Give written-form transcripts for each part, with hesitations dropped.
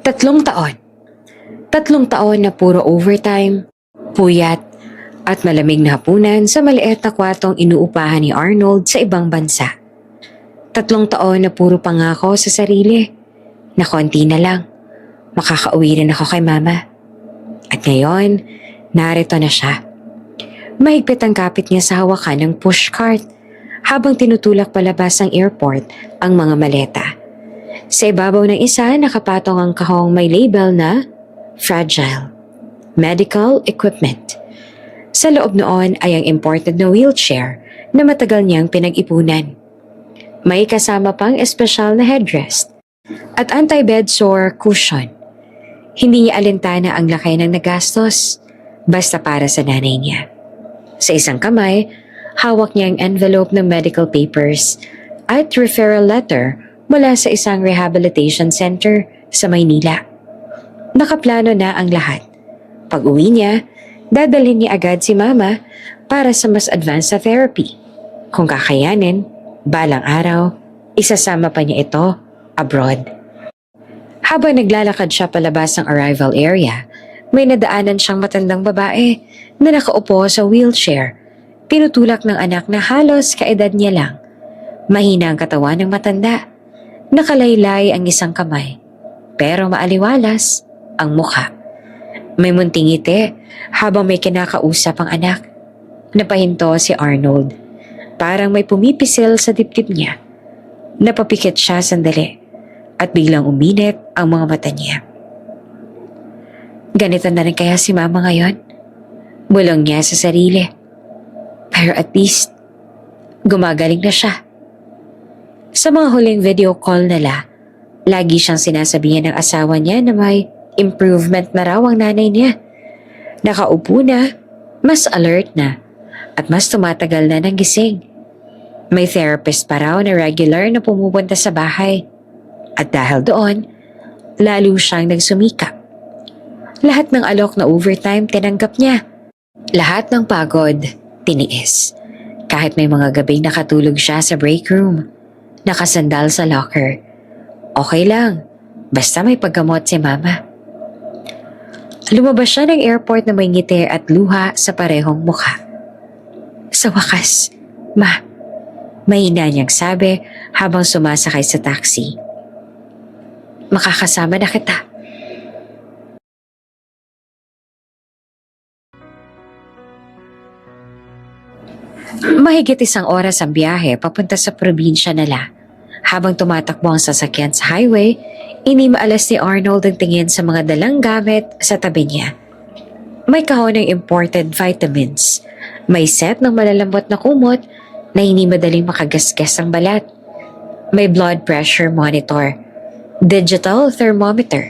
3 taon. 3 taon na puro overtime, puyat, at malamig na hapunan sa maliit na kwartong inuupahan ni Arnold sa ibang bansa. 3 taon na puro pangako sa sarili, na konti na lang, makakauwi rin ako kay mama. At ngayon, narito na siya. Mahigpit ang kapit niya sa hawakan ng pushcart habang tinutulak palabas ng airport ang mga maleta. Sa ibabaw ng isa, nakapatong ang kahong may label na Fragile Medical Equipment. Sa loob noon ay ang imported na wheelchair na matagal niyang pinag-ipunan. May kasama pang espesyal na headrest at anti-bed sore cushion. Hindi niya alintana ang laki ng nagastos, basta para sa nanay niya. Sa isang kamay, hawak niya ang envelope ng medical papers at referral letter mula sa isang rehabilitation center sa Maynila. Nakaplano na ang lahat. Pag-uwi niya, dadalhin niya agad si mama para sa mas advanced na therapy. Kung kakayanin, balang araw, isasama pa niya ito abroad. Habang naglalakad siya palabas ng arrival area, may nadaanan siyang matandang babae na nakaupo sa wheelchair. Tinutulak ng anak na halos kaedad niya lang. Mahina ang katawan ng matanda. Nakalaylay ang isang kamay, pero maaliwalas ang mukha. May munting ngiti habang may kinakausap ang anak. Napahinto si Arnold. Parang may pumipisil sa dibdib niya. Napapikit siya sandali at biglang uminit ang mga mata niya. Ganito na rin kaya si mama ngayon? Bulong niya sa sarili. Pero at least, gumagaling na siya. Sa mga huling video call nila, lagi siyang sinasabihan ng asawa niya na may improvement na raw ang nanay niya. Nakaupo na, mas alert na, at mas tumatagal na ng gising. May therapist pa raw na regular na pumupunta sa bahay. At dahil doon, lalo siyang nagsumikap. Lahat ng alok na overtime tinanggap niya. Lahat ng pagod, tiniis. Kahit may mga gabing nakatulog siya sa break room, nakasandal sa locker. Okay lang, basta may paggamot si mama. Lumabas siya ng airport na may ngiti at luha sa parehong mukha. Sa wakas, ma, mahina niyang sabi habang sumasakay sa taxi. Makakasama na kita. Mahigit 1 oras ang biyahe papunta sa probinsya nila. Habang tumatakbo ang sasakyan sa highway, inimaalas ni Arnold ang tingin sa mga dalang gamit sa tabi niya. May kahon ng imported vitamins. May set ng malalambot na kumot na hindi madaling makagasgas ang balat. May blood pressure monitor, digital thermometer,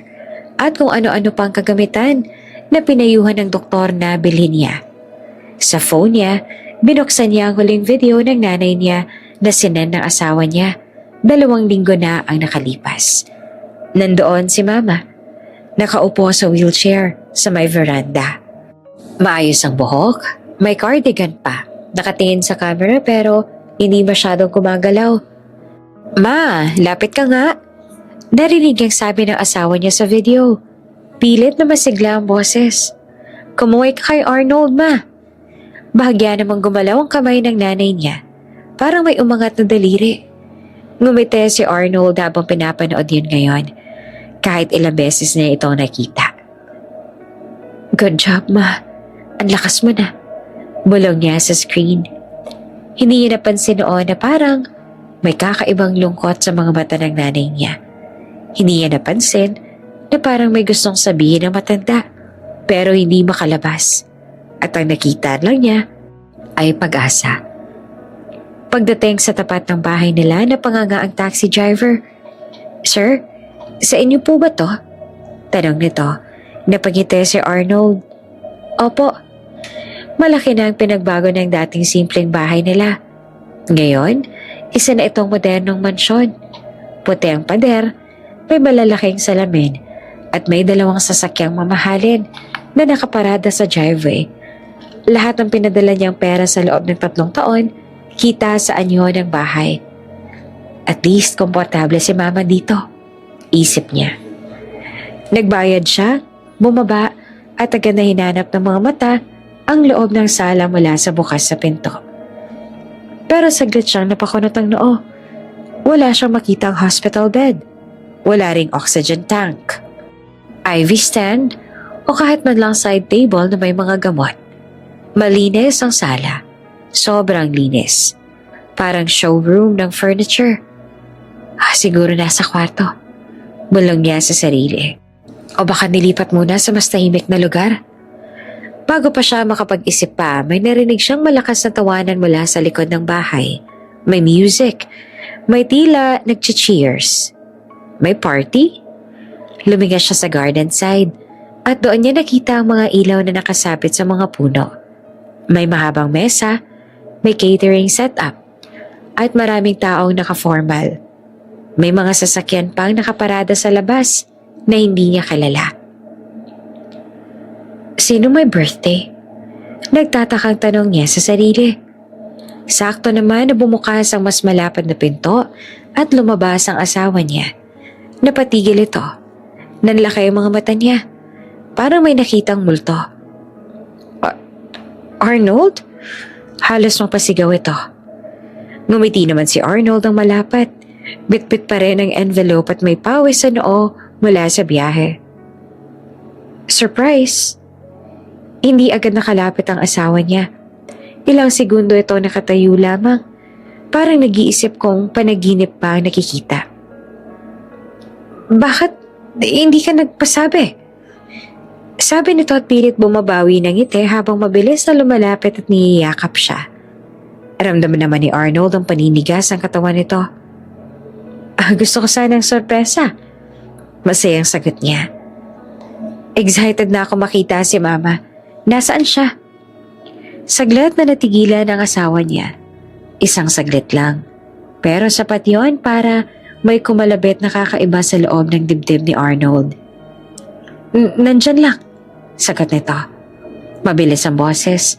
at kung ano-ano pang kagamitan na pinayuhan ng doktor na bilhin niya. Sa phone niya, binuksan niya ang huling video ng nanay niya na sinend ng asawa niya. 2 linggo na ang nakalipas. Nandoon si mama, nakaupo sa wheelchair sa may veranda. Maayos ang buhok, may cardigan pa, nakatingin sa camera pero hindi masyadong gumagalaw. Ma, lapit ka nga. Narinig ang sabi ng asawa niya sa video. Pilit na masigla ang boses. Kumuhay ka kay Arnold, ma. Bahagya namang gumalaw ang kamay ng nanay niya. Parang may umangat na daliri. Ngumiti si Arnold habang pinapanood yun ngayon. Kahit ilang beses na itong nakita. Good job, ma. Ang lakas mo na. Bulong niya sa screen. Hindi niya napansin noon na parang may kakaibang lungkot sa mga mata ng nanay niya. Hindi niya napansin na parang may gustong sabihin ng matanda pero hindi makalabas. At ang nakita lang niya ay pag-asa. Pagdating sa tapat ng bahay nila, napanganga ang taxi driver. Sir, sa inyo po ba to? Tanong nito. Napangiti si Arnold. Opo. Malaki na ang pinagbago ng dating simpleng bahay nila. Ngayon, isa na itong modernong mansyon. Puti ang pader, may malalaking salamin, at may 2 sasakyang mamahalin na nakaparada sa driveway. Lahat ng pinadala niyang pera sa loob ng 3 taon, kita sa anyo ng bahay. At least komportable si mama dito, isip niya. Nagbayad siya, bumaba, at agad na hinanap ng mga mata ang loob ng sala mula sa bukas sa pinto. Pero saglit siyang napakunot ang noo. Wala siyang makitang hospital bed. Wala ring oxygen tank, IV stand, o kahit man lang side table na may mga gamot. Malinis ang sala. Sobrang linis. Parang showroom ng furniture. Siguro nasa kwarto. Bulong niya sa sarili. O baka nilipat muna sa mas tahimik na lugar. Bago pa siya makapag-isip pa, may narinig siyang malakas na tawanan mula sa likod ng bahay. May music. May tila nag-cheers. May party? Lumingas siya sa garden side at doon niya nakita ang mga ilaw na nakasabit sa mga puno. May mahabang mesa, may catering setup, at maraming taong naka-formal. May mga sasakyan pang nakaparada sa labas na hindi niya kilala. Sino may birthday? Nagtatakang tanong niya sa sarili. Sakto naman na bumukas ang mas malapad na pinto at lumabas ang asawa niya. Napatigil ito. Nanlaki ang mga mata niya. Parang may nakitang multo. Arnold? Halos mapasigaw ito. Ngumiti naman si Arnold ang malapat. Bitbit pa rin ang envelope at may pawis sa noo mula sa biyahe. Surprise! Hindi agad nakalapit ang asawa niya. Ilang segundo ito nakatayo lamang. Parang nag-iisip kung panaginip pa ang nakikita. Bakit hindi ka nagpasabi? Sabi nito at pilit bumabawi ng ngiti habang mabilis na lumalapit at niyayakap siya. Ramdaman naman ni Arnold ang paninigas ng katawan nito. Gusto ko sanang sorpresa. Masayang sagot niya. Excited na ako makita si Mama. Nasaan siya? Saglit na natigilan ang asawa niya. Isang saglit lang. Pero sapat yon para may kumalabit na kakaiba sa loob ng dibdib ni Arnold. Nandyan lang, sagot nito. Mabilis ang boses.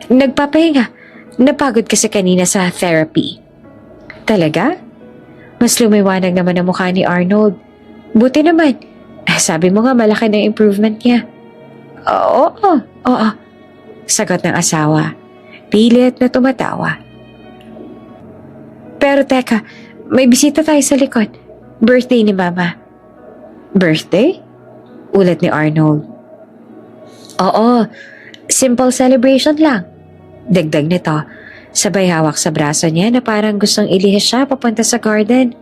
Nagpapahinga. Napagod kasi kanina sa therapy. Talaga? Mas lumiwanag naman ang mukha ni Arnold. Buti naman. Sabi mo nga malaki na improvement niya. Oo. Sagot ng asawa. Pilit na tumatawa. Pero teka, may bisita tayo sa likod. Birthday ni Mama. Birthday? Ulat ni Arnold. Oo, simple celebration lang. Dagdag nito. Sabay hawak sa braso niya na parang gustong ilihis siya papunta sa garden.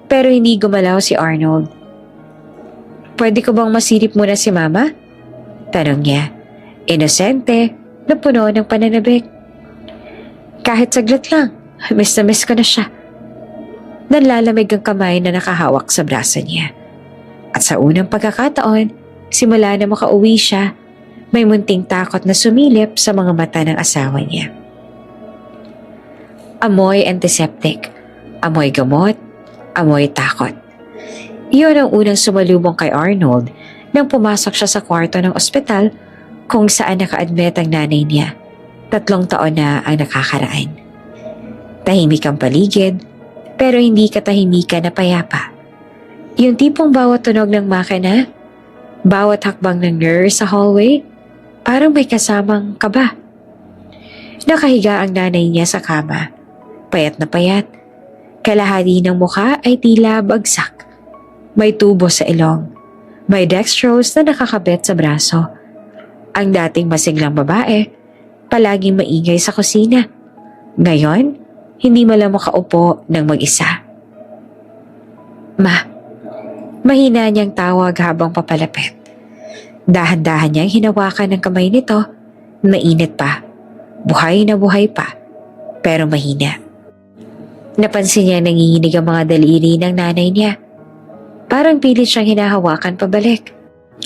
Pero hindi gumalaw si Arnold. Pwede ko bang masilip muna si Mama? Tanong niya. Inosente, na puno ng pananabik. Kahit saglit lang, miss na miss ko na siya. Nanlalamig ang kamay na nakahawak sa braso niya. At sa unang pagkakataon, simula na makauwi siya, may munting takot na sumilip sa mga mata ng asawa niya. Amoy antiseptic, amoy gamot, amoy takot. Iyon ang unang sumalubong kay Arnold nang pumasok siya sa kwarto ng ospital kung saan naka-admit ang nanay niya. 3 taon na ang nakakaraan. Tahimik ang paligid, pero hindi katahimikan na payapa. Yung tipong bawat tunog ng makina, bawat hakbang ng nurse sa hallway, parang may kasamang kaba. Nakahiga ang nanay niya sa kama. Payat na payat. Kalahati ng mukha ay tila bagsak. May tubo sa ilong. May dextrose na nakakabit sa braso. Ang dating masiglang babae, palaging maingay sa kusina. Ngayon, hindi malang makaupo ng mag-isa. Ma, mahina niyang tawag habang papalapit. Dahan-dahan niyang hinawakan ng kamay nito, mainit pa, buhay na buhay pa, pero mahina. Napansin niya nanginginig ang mga daliri ng nanay niya. Parang pilit siyang hinahawakan pabalik.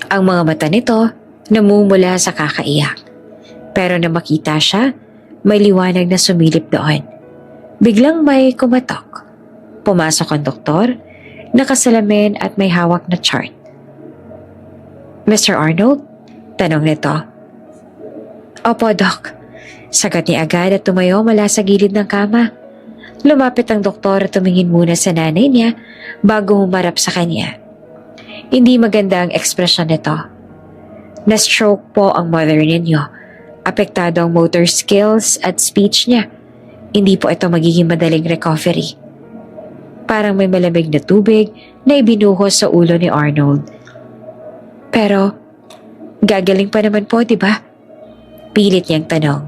Ang mga mata nito namumula sa kakaiyak. Pero na makita siya, may liwanag na sumilip doon. Biglang may kumatok. Pumasok ang doktor, nakasalamin at may hawak na chart. Mr. Arnold? Tanong nito. Opo, Doc. Sagot niya agad at tumayo mula sa gilid ng kama. Lumapit ang doktor at tumingin muna sa nanay niya bago humarap sa kanya. Hindi maganda ang ekspresyon nito. Na-stroke po ang mother ninyo. Apektado ang motor skills at speech niya. Hindi po ito magiging madaling recovery. Parang may malamig na tubig na ibinuhos sa ulo ni Arnold. Pero, gagaling pa naman po, di ba? Pilit niyang tanong.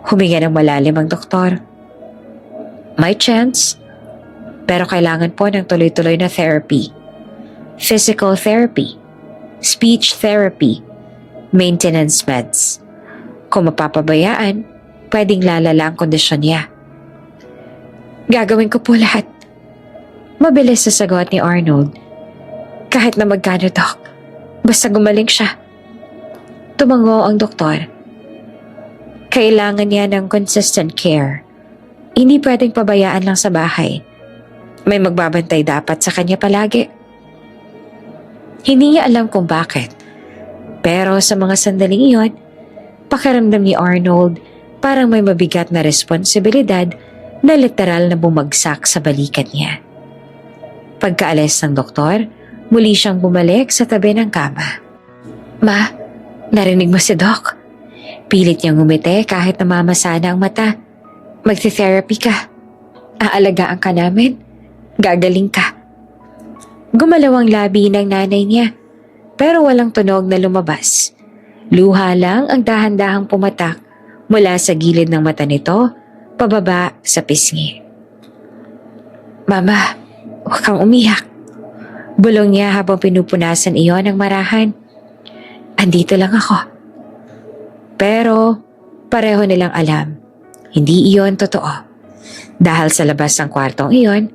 Huminga ng malalim ang doktor. May chance, pero kailangan po ng tuloy-tuloy na therapy. Physical therapy, speech therapy, maintenance meds. Kung mapapabayaan, pwedeng lalala ang kondisyon niya. Gagawin ko po lahat. Mabilis sa sagot ni Arnold. Kahit na magkano, Doc. Basta gumaling siya. Tumango ang doktor. Kailangan niya ng consistent care. Hindi pwedeng pabayaan lang sa bahay. May magbabantay dapat sa kanya palagi. Hindi niya alam kung bakit. Pero sa mga sandaling iyon, pakiramdam ni Arnold parang may mabigat na responsibilidad na literal na bumagsak sa balikat niya. Pagkaalis ng doktor, muli siyang bumalik sa tabi ng kama. Ma, narinig mo si Doc? Pilit niyang ngumiti kahit namamasana ang mata. Magti-therapy ka. Aalagaan ka namin. Gagaling ka. Gumalaw ang labi ng nanay niya, pero walang tunog na lumabas. Luha lang ang dahan-dahang pumatak mula sa gilid ng mata nito, pababa sa pisngi. Mama, huwag kang umiyak. Bulong niya habang pinupunasan iyon ng marahan. Andito lang ako. Pero pareho nilang alam, hindi iyon totoo. Dahil sa labas ng kwartong iyon,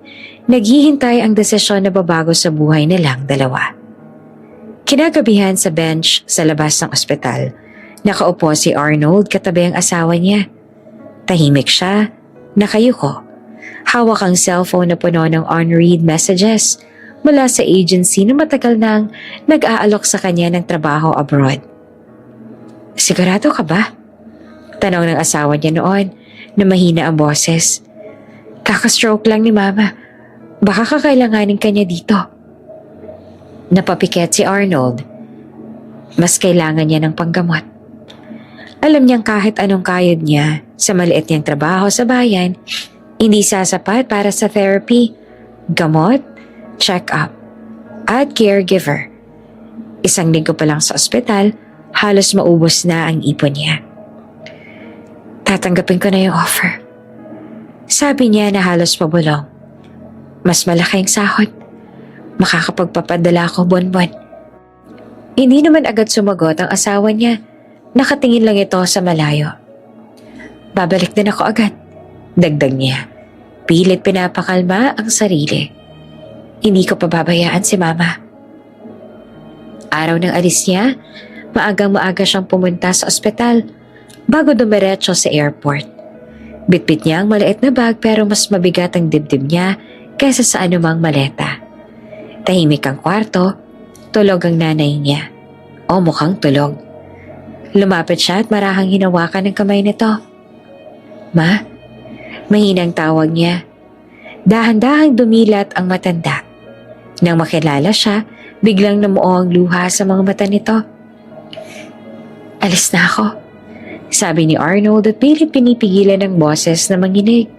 naghihintay ang desisyon na babago sa buhay nilang dalawa. Kinagabihan sa bench sa labas ng ospital, nakaupo si Arnold katabi ang asawa niya. Tahimik siya, nakayuko. Hawak ang cellphone na puno ng unread messages mula sa agency na matagal nang nag-aalok sa kanya ng trabaho abroad. Sigurado ka ba? Tanong ng asawa niya noon na mahina ang boses. Kakastroke lang ni Mama. Baka kakailanganin kanya dito. Napapikit si Arnold. Mas kailangan niya ng panggamot. Alam niyang kahit anong kayod niya sa maliit niyang trabaho sa bayan, hindi sasapat para sa therapy, gamot, check-up, at caregiver. Isang linggo pa lang sa ospital, halos maubos na ang ipon niya. Tatanggapin ko na yung offer. Sabi niya na halos pabulong. Mas malaking sahod. Makakapagpapadala ako buwan-buwan. Hindi naman agad sumagot ang asawa niya. Nakatingin lang ito sa malayo. Babalik din ako agad. Dagdag niya. Pilit pinapakalma ang sarili. Hindi ko pababayaan si Mama. Araw ng alis niya, maagang-maaga siyang pumunta sa ospital bago dumiretso sa airport. Bitbit niya ang maliit na bag pero mas mabigat ang dibdib niya kaysa sa anumang maleta. Tahimik ang kwarto, tulog ang nanay niya. O mukhang tulog. Lumapit siya at marahang hinawakan ng kamay nito. Ma? Mahinang tawag niya. Dahan-dahang dumilat ang matanda. Nang makilala siya, biglang namuo ang luha sa mga mata nito. Alis na ako, sabi ni Arnold at pilit pinipigilan ng boses na manginig.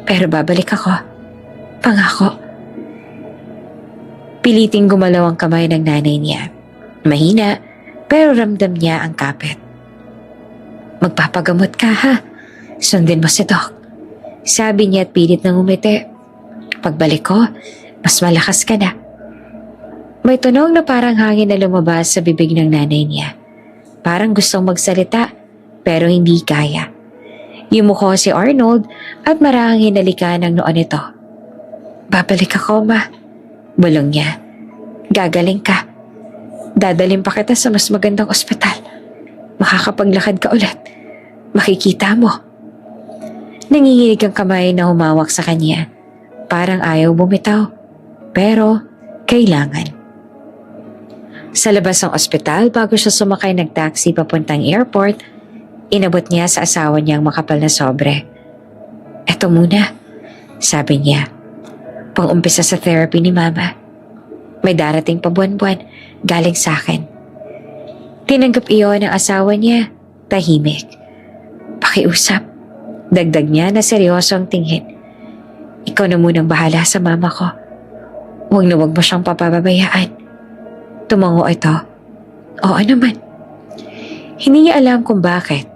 Pero babalik ako. Pangako. Piliting gumalaw ang kamay ng nanay niya. Mahina, pero ramdam niya ang kapit. Magpapagamot ka ha. Sundin mo si Doc. Sabi niya at pilit nang umiti. Pagbalik ko, mas malakas ka na. May tunog na parang hangin na lumabas sa bibig ng nanay niya. Parang gustong magsalita, pero hindi kaya. Yumuko si Arnold at marahang hinalika ng noon nito. Babalik ako, Ma. Bulong niya. Gagaling ka. Dadalhin pa kita sa mas magandang ospital. Makakapaglakad ka ulit. Makikita mo. Nanginginig ang kamay na humawak sa kanya. Parang ayaw bumitaw. Pero kailangan. Sa labas ng ospital, bago siya sumakay ng taxi papuntang airport, inabot niya sa asawa niyang makapal na sobre. Eto muna, sabi niya. Pang-umpisa sa therapy ni Mama. May darating pa buwan-buwan galing sa akin. Tinanggap iyon ng asawa niya, tahimik. Pakiusap, dagdag niya na seryosong tingin. Ikaw na munang bahala sa mama ko. Huwag na huwag mo siyang papababayaan. Tumango ito. Oo naman. Hindi niya alam kung bakit,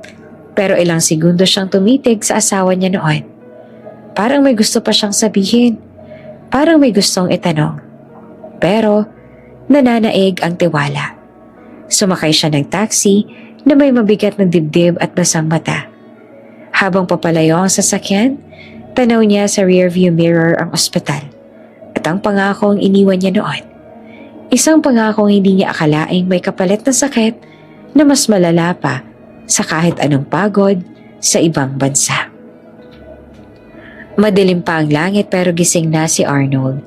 pero ilang segundo siyang tumitig sa asawa niya noon. Parang may gusto pa siyang sabihin. Parang may gustong itanong. Pero nananaig ang tiwala. Sumakay siya ng taxi na may mabigat na dibdib at basang mata. Habang papalayo ang sasakyan, tanaw niya sa rearview mirror ang ospital at ang pangakong iniwan niya noon. Isang pangakong hindi niya akalaing may kapalit na sakit na mas malala pa sa kahit anong pagod sa ibang bansa. Madilim pa ang langit pero gising na si Arnold.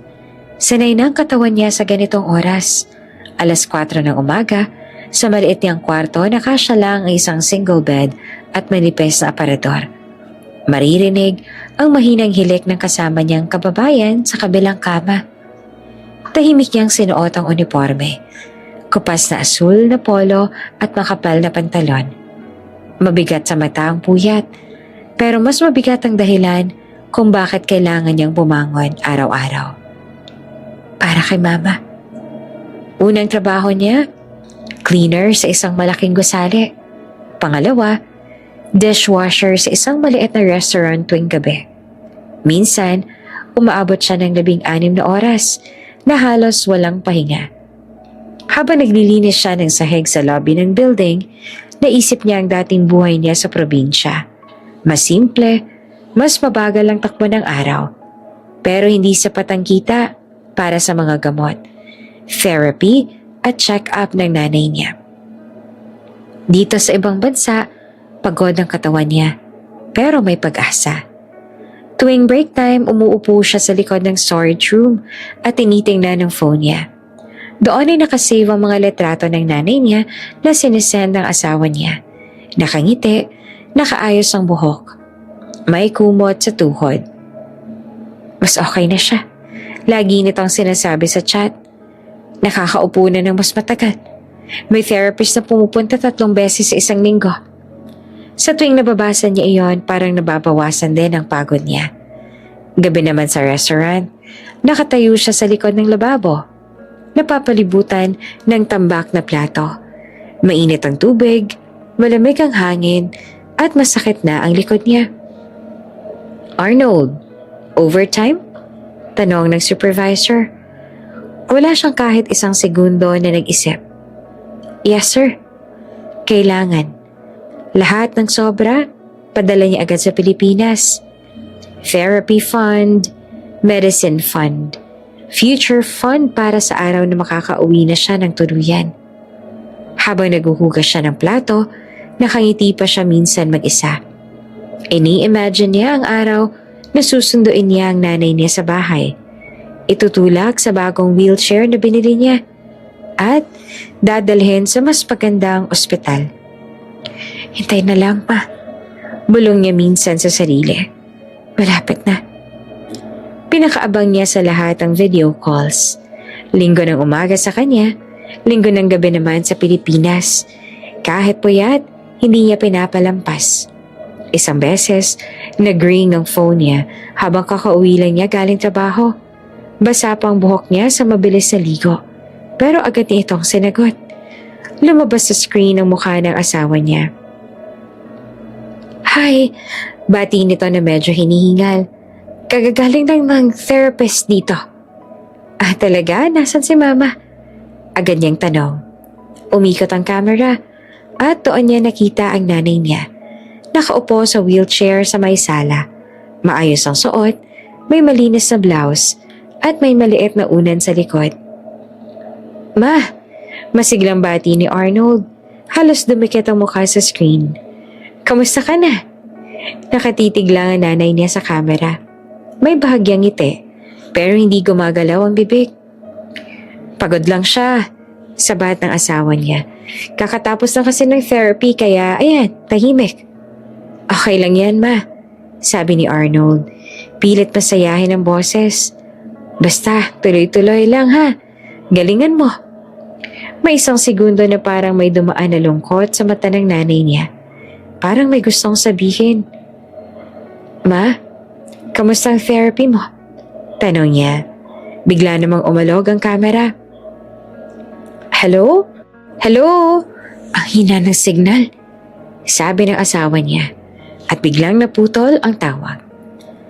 Sanay na ang katawan niya sa ganitong oras. 4:00 ng umaga, sa maliit niyang kwarto nakasya lang ang isang single bed at manipes na aparador. Maririnig ang mahinang hilik ng kasama niyang kababayan sa kabilang kama. Tahimik niyang sinuot ang uniforme. Kupas na asul na polo at makapal na pantalon. Mabigat sa mata ang puyat, pero mas mabigat ang dahilan kung bakit kailangan niyang bumangon araw-araw. Para kay mama. Unang trabaho niya, cleaner sa isang malaking gusali. Pangalawa, dishwasher sa isang maliit na restaurant tuwing gabi. Minsan, umaabot siya ng 16 na oras na halos walang pahinga. Habang naglilinis siya ng sahig sa lobby ng building, naisip niya ang dating buhay niya sa probinsya. Mas simple, mas mabagal ang takbo ng araw. Pero hindi sapat ang kita para sa mga gamot, therapy at check-up ng nanay niya. Dito sa ibang bansa, pagod ang katawan niya, pero may pag-asa. Tuwing break time, umuupo siya sa likod ng storage room at tinitingnan ng phone niya. Doon ay nakasave ang mga litrato ng nanay niya na sinesend ng asawa niya. Nakangiti, nakaayos ang buhok. May kumot sa tuhod. Mas okay na siya. Lagi nitong sinasabi sa chat. Nakakaupo na ng mas matagal. May therapist na pumupunta 3 beses sa isang linggo. Sa tuwing nababasa niya iyon, parang nababawasan din ang pagod niya. Gabi naman sa restaurant, nakatayo siya sa likod ng lababo. Napapalibutan ng tambak na plato. Mainit ang tubig, malamig ang hangin, at masakit na ang likod niya. Arnold, overtime? Tanong ng supervisor. Wala siyang kahit isang segundo na nag-isip. Yes sir. Kailangan. Lahat ng sobra, padala niya agad sa Pilipinas. Therapy fund, medicine fund, future fund para sa araw na makakauwi na siya ng tuluyan. Habang naguhugas siya ng plato, nakangiti pa siya minsan mag-isa. Ini-imagine niya ang araw na susunduin niya ang nanay niya sa bahay. Itutulak sa bagong wheelchair na binili niya at dadalhin sa mas pagandang ospital. Hintay na lang pa. Bulong niya minsan sa sarili. Malapit na. Pinakaabang niya sa lahat ang video calls. Linggo ng umaga sa kanya, linggo ng gabi naman sa Pilipinas. Kahit puyat, hindi niya pinapalampas. Isang beses, nag-ring ang phone niya habang kakauwi lang niya galing trabaho. Basa pang buhok niya sa mabilis na ligo. Pero agad niya itong sinagot. Lumabas sa screen ang mukha ng asawa niya. Hi, bati nito na medyo hinihingal. Kagagaling lang ng therapist dito. Ah, talaga? Nasaan si mama? Agad niyang tanong. Umikot ang camera at doon niya nakita ang nanay niya. Nakaupo sa wheelchair sa may sala. Maayos ang suot, may malinis na blouse, at may maliit na unan sa likod. Ma, masiglang bati ni Arnold. Halos dumikit ang mukha sa screen. Kamusta ka na? Nakatitig lang ang nanay niya sa camera. May bahagyang ngiti, pero hindi gumagalaw ang bibig. Pagod lang siya, sabat ng asawa niya. Kakatapos na kasi ng therapy kaya ayan, tahimik. Okay lang yan ma, sabi ni Arnold. Pilit pasayahin ang boses. Basta, tuloy-tuloy lang ha. Galingan mo. May isang segundo na parang may dumaan na lungkot sa mata ng nanay niya. Parang may gustong sabihin. Ma, kamusta ang therapy mo? Tanong niya. Bigla namang umalog ang kamera. Hello? Hello? Ang hina ng signal. Sabi ng asawa niya. At biglang naputol ang tawag.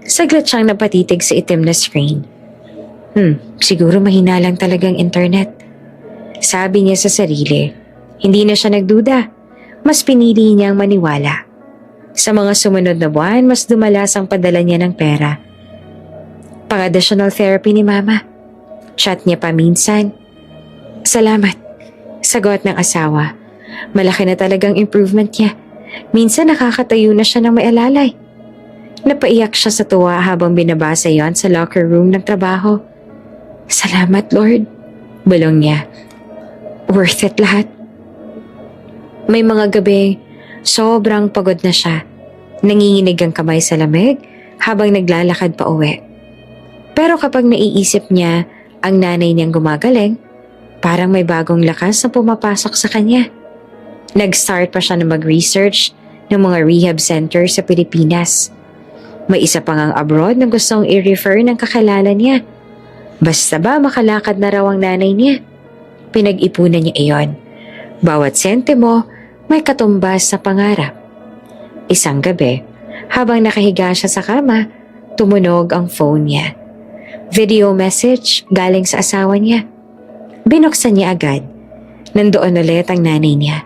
Saglit siyang napatitig sa itim na screen. Siguro mahina lang talagang internet. Sabi niya sa sarili. Hindi na siya nagduda. Mas pinili niyang maniwala. Sa mga sumunod na buwan, mas dumalas ang padala niya ng pera. Pang-additional therapy ni Mama. Chat niya pa minsan. Salamat. Sagot ng asawa. Malaki na talagang improvement niya. Minsan nakakatayo na siya ng may alalay. Napaiyak siya sa tuwa habang binabasa yon sa locker room ng trabaho. Salamat, Lord. Bulong niya. Worth it lahat. May mga gabi, sobrang pagod na siya. Nanginginig ang kamay sa lamig habang naglalakad pa uwi. Pero kapag naiisip niya ang nanay niyang gumagaling, parang may bagong lakas na pumapasok sa kanya. Nag-start pa siya na mag-research ng mga rehab center sa Pilipinas. May isa pa ngang abroad na gustong i-refer ng kakilala niya. Basta ba makalakad na raw ang nanay niya? Pinag-ipunan niya iyon. Bawat sentimo may katumbas sa pangarap. Isang gabi, habang nakahiga siya sa kama, tumunog ang phone niya. Video message galing sa asawa niya. Binuksan niya agad. Nandoon ulit ang nanay niya.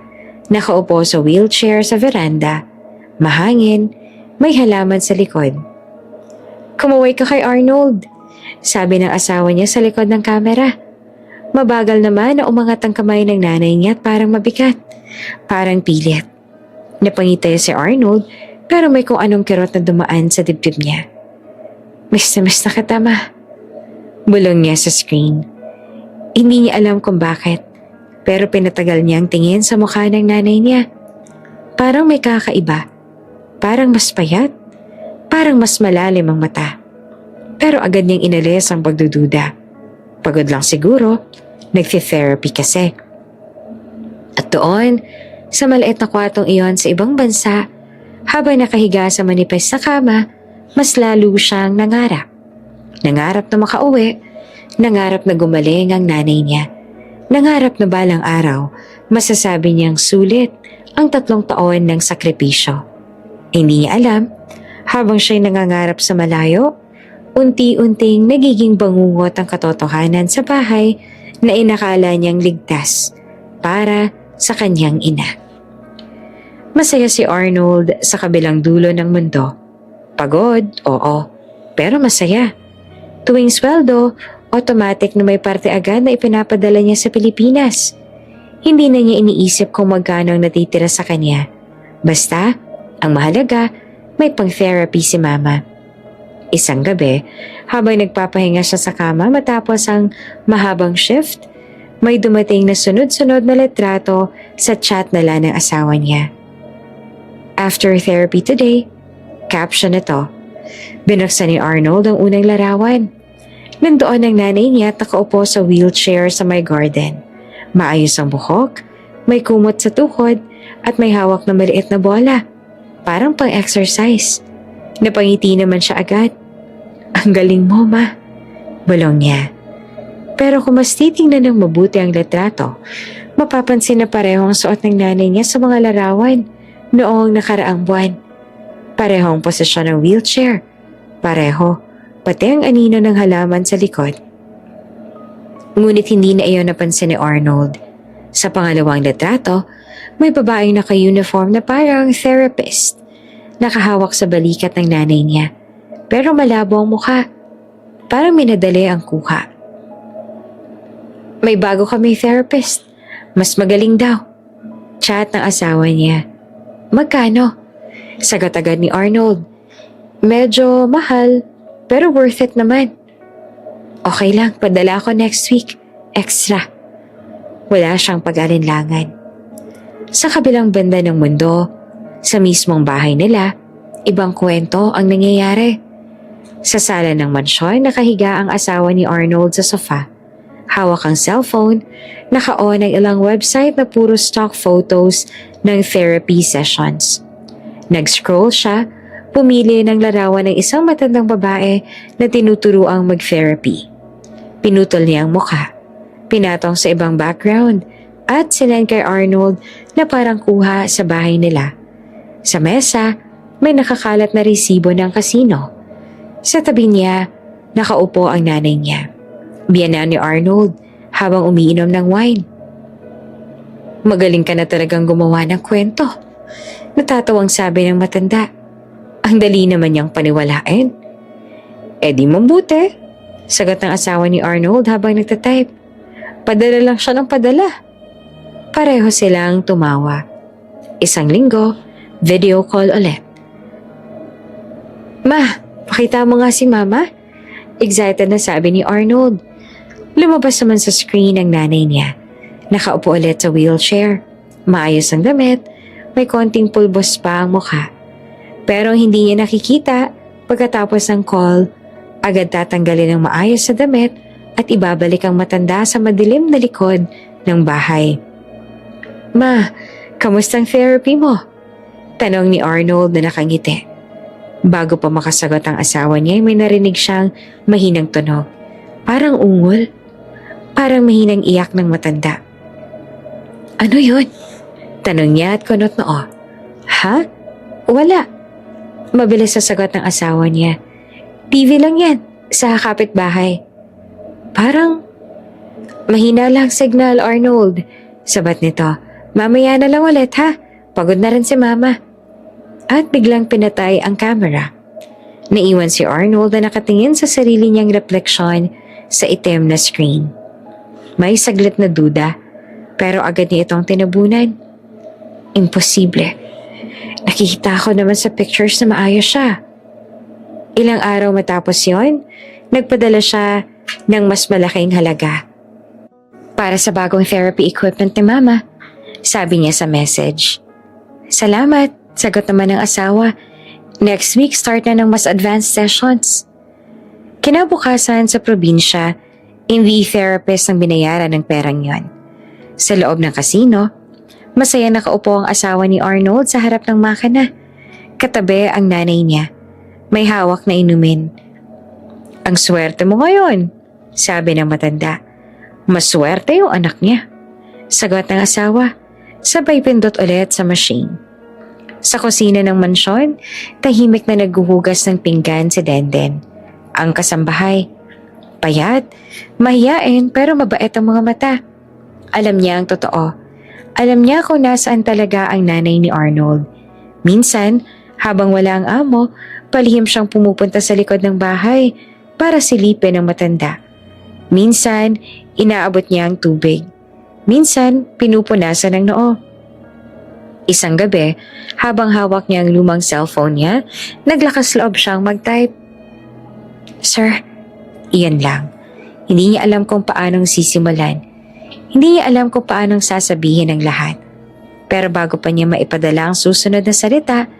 Nakaupo sa wheelchair sa veranda. Mahangin, may halaman sa likod. Kumuway ka kay Arnold, sabi ng asawa niya sa likod ng kamera. Mabagal naman na umangat ang kamay ng nanay niya at parang mabigat. Parang pilit. Napangiti si Arnold pero may kung anong kirot na dumaan sa dibdib niya. Miss na kita, Ma. Bulong niya sa screen. Hindi niya alam kung bakit pero pinatagal niya ang tingin sa mukha ng nanay niya. Parang may kakaiba. Parang mas payat. Parang mas malalim ang mata. Pero agad niyang inalis ang pagdududa. Pagod lang siguro. Nagthi-therapy kasi. At doon, sa maliit na kwartong iyon sa ibang bansa, habang nakahiga sa manipes na kama, mas lalo siyang nangarap. Nangarap na makauwi, nangarap na gumaling ang nanay niya. Nangarap na balang araw, masasabi niyang sulit ang 3 taon ng sakripisyo. Hindi niya alam, habang siya'y nangangarap sa malayo, unti-unting nagiging bangungot ang katotohanan sa bahay na inakala niyang ligtas para sa kanyang ina. Masaya si Arnold sa kabilang dulo ng mundo. Pagod, oo, pero masaya. Tuwing sweldo, automatic na may parte agad na ipinapadala niya sa Pilipinas. Hindi na niya iniisip kung magkano ang natitira sa kanya. Basta, ang mahalaga, may pang-therapy si Mama. Isang gabi, habang nagpapahinga siya sa kama matapos ang mahabang shift, may dumating na sunod-sunod na litrato sa chat nila ng asawa niya. After therapy today, caption ito. Binuksan ni Arnold ang unang larawan. Nandoon ang nanay niya at nakaupo sa wheelchair sa may garden. Maayos ang buhok, may kumot sa tuhod at may hawak na maliit na bola. Parang pang-exercise. Napangiti naman siya agad. Ang galing mo, Ma. Bulong niya. Pero kung mas titingnan ng mabuti ang litrato, mapapansin na pareho ang suot ng nanay niya sa mga larawan noong nakaraang buwan. Pareho ang posisyon ng wheelchair. Pareho, pati ang anino ng halaman sa likod. Ngunit hindi na iyon napansin ni Arnold. Sa pangalawang litrato, may babaeng naka-uniform na parang therapist. Nakahawak sa balikat ng nanay niya. Pero malabo ang mukha. Parang minadali ang kuha. May bago kami therapist. Mas magaling daw. Chat ng asawa niya. Magkano? Sagot agad ni Arnold. Medyo mahal, pero worth it naman. Okay lang, padala ako next week. Extra. Wala siyang pag-alinlangan. Sa kabilang banda ng mundo, sa mismong bahay nila, ibang kwento ang nangyayari. Sa sala ng mansyon, nakahiga ang asawa ni Arnold sa sofa, Hawak ang cellphone, naka-on ang ilang website na puro stock photos ng therapy sessions. Nag-scroll siya, pumili ng larawan ng isang matandang babae na tinuturuang mag-therapy. Pinutol niya ang mukha, pinatong sa ibang background, at sinend kay Arnold na parang kuha sa bahay nila. Sa mesa, may nakakalat na resibo ng kasino. Sa tabi niya, nakaupo ang nanay niya. Biyanan ni Arnold habang umiinom ng wine. Magaling ka na talagang gumawa ng kwento. Natatawang sabi ng matanda. Ang dali naman niyang paniwalain. Eh di mabuti, sagot ng asawa ni Arnold habang nagtatype. Padala lang siya ng padala. Pareho silang tumawa. Isang linggo, video call ulit. Ma, pakita mo nga si Mama. Excited na sabi ni Arnold. Lumabas naman sa screen ang nanay niya. Nakaupo ulit sa wheelchair. Maayos ang damit, may konting pulbos pa ang mukha. Pero hindi niya nakikita pagkatapos ng call, agad tatanggalin ang maayos sa damit at ibabalik ang matanda sa madilim na likod ng bahay. Ma, kamustang therapy mo? Tanong ni Arnold na nakangiti. Bago pa makasagot ang asawa niya, may narinig siyang mahinang tunog. Parang ungol. Parang mahinang iyak ng matanda. Ano yun? Tanong niya at kunot noo. Ha? Wala. Mabilis sa sagot ng asawa niya. TV lang yan, sa kapitbahay. Parang mahina lang signal, Arnold. Sabat nito. Mamaya na lang ulit ha. Pagod na rin si Mama. At biglang pinatay ang camera. Naiwan si Arnold na nakatingin sa sarili niyang refleksyon sa itim na screen. May saglit na duda, pero agad niya itong tinabunan. Imposible. Nakikita ko naman sa pictures na maayos siya. Ilang araw matapos yon, nagpadala siya ng mas malaking halaga. Para sa bagong therapy equipment ni Mama, sabi niya sa message. Salamat, sagot naman ng asawa. Next week start na ng mas advanced sessions. Kinabukasan sa probinsya, hindi therapist ang binayaran ng perang yon. Sa loob ng kasino, masaya nakaupo ang asawa ni Arnold sa harap ng makina. Katabi ang nanay niya. May hawak na inumin. Ang swerte mo ngayon, sabi ng matanda. Maswerte yung anak niya. Sagot ng asawa, sabay pindot ulit sa machine. Sa kusina ng mansyon, tahimik na naghuhugas ng pinggan si Denden. Ang kasambahay. Payat, mahiyain pero mabait ang mga mata. Alam niya ang totoo. Alam niya kung nasaan talaga ang nanay ni Arnold. Minsan, habang wala ang amo, palihim siyang pumupunta sa likod ng bahay para silipin ang matanda. Minsan, inaabot niya ang tubig. Minsan, pinupunasan ng noo. Isang gabi, habang hawak niya ang lumang cellphone niya, naglakas loob siyang mag-type. Sir, iyan lang. Hindi niya alam kung paanong sisimulan. Hindi niya alam kung paanong sasabihin ang lahat. Pero bago pa niya maipadala ang susunod na salita,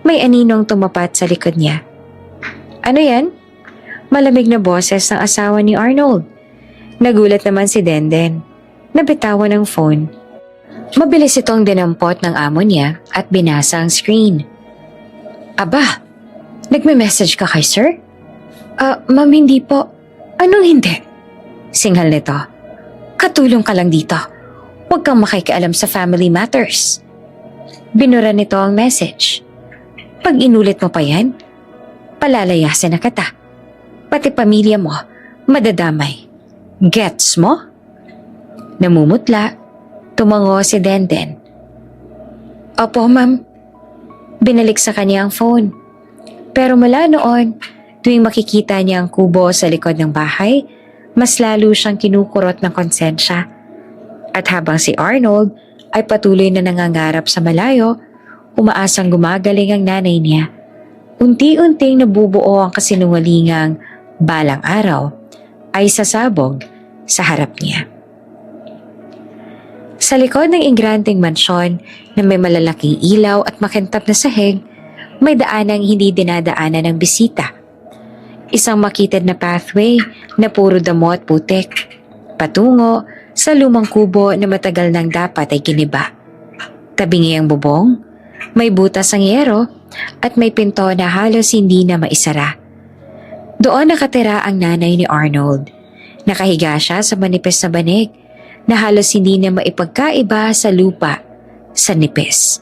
may aninong tumapat sa likod niya. Ano yan? Malamig na boses ng asawa ni Arnold. Nagulat naman si Denden. Nabitawan ang phone. Mabilis itong dinampot ng amo niya at binasa ang screen. Aba, nagme-message ka kay sir? Ma'am, hindi po. Anong hindi? Singhal nito. Katulong ka lang dito. Huwag kang makikialam sa family matters. Binura nito ang message. Pag inulit mo pa yan, palalayasin na kita. Pati pamilya mo, madadamay. Gets mo? Namumutla, tumango si Denden. Opo, ma'am. Binalik sa kanya ang phone. Pero mula noon, tuwing makikita niya ang kubo sa likod ng bahay, mas lalo siyang kinukurot ng konsensya. At habang si Arnold ay patuloy na nangangarap sa malayo, umaasang gumagaling ang nanay niya. Unti-unting nabubuo ang kasinungalingang balang araw ay sasabog sa harap niya. Sa likod ng ingranding mansyon na may malalaking ilaw at makintab na sahig, may daanang hindi dinadaanan ng bisita. Isang makitid na pathway na puro damo at putik. patungo sa lumang kubo na matagal nang dapat ay giniba. Tabingi ang bubong, may butas ang yero at may pinto na halos hindi na maisara. Doon nakatira ang nanay ni Arnold. Nakahiga siya sa manipis na banig na halos hindi na maipagkaiba sa lupa sa nipis.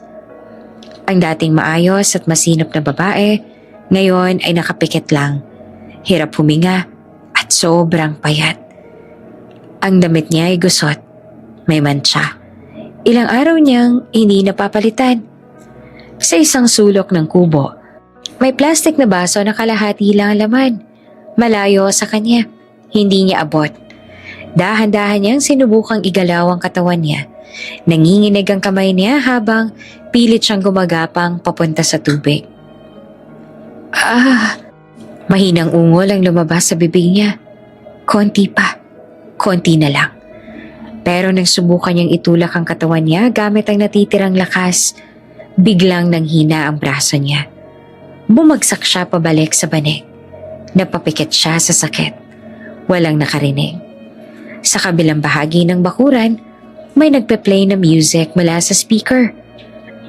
Ang dating maayos at masinop na babae, ngayon ay nakapikit lang. Hirap huminga at sobrang payat. Ang damit niya ay gusot, may mantsa. Ilang araw niyang hindi napapalitan. Sa isang sulok ng kubo, may plastik na baso na kalahati lang ang laman. Malayo sa kanya, hindi niya abot. Dahan-dahan niyang sinubukang igalaw ang katawan niya. Nanginginig ang kamay niya habang pilit siyang gumagapang papunta sa tubig. Mahinang ungol ang lumabas sa bibig niya. Konti pa, konti na lang. Pero nang subukan niyang itulak ang katawan niya gamit ang natitirang lakas, biglang nanghina ang braso niya. Bumagsak siya pabalik sa banig. Napapikit siya sa sakit. Walang nakarinig. Sa kabilang bahagi ng bakuran, may nagpe-play na music mula sa speaker.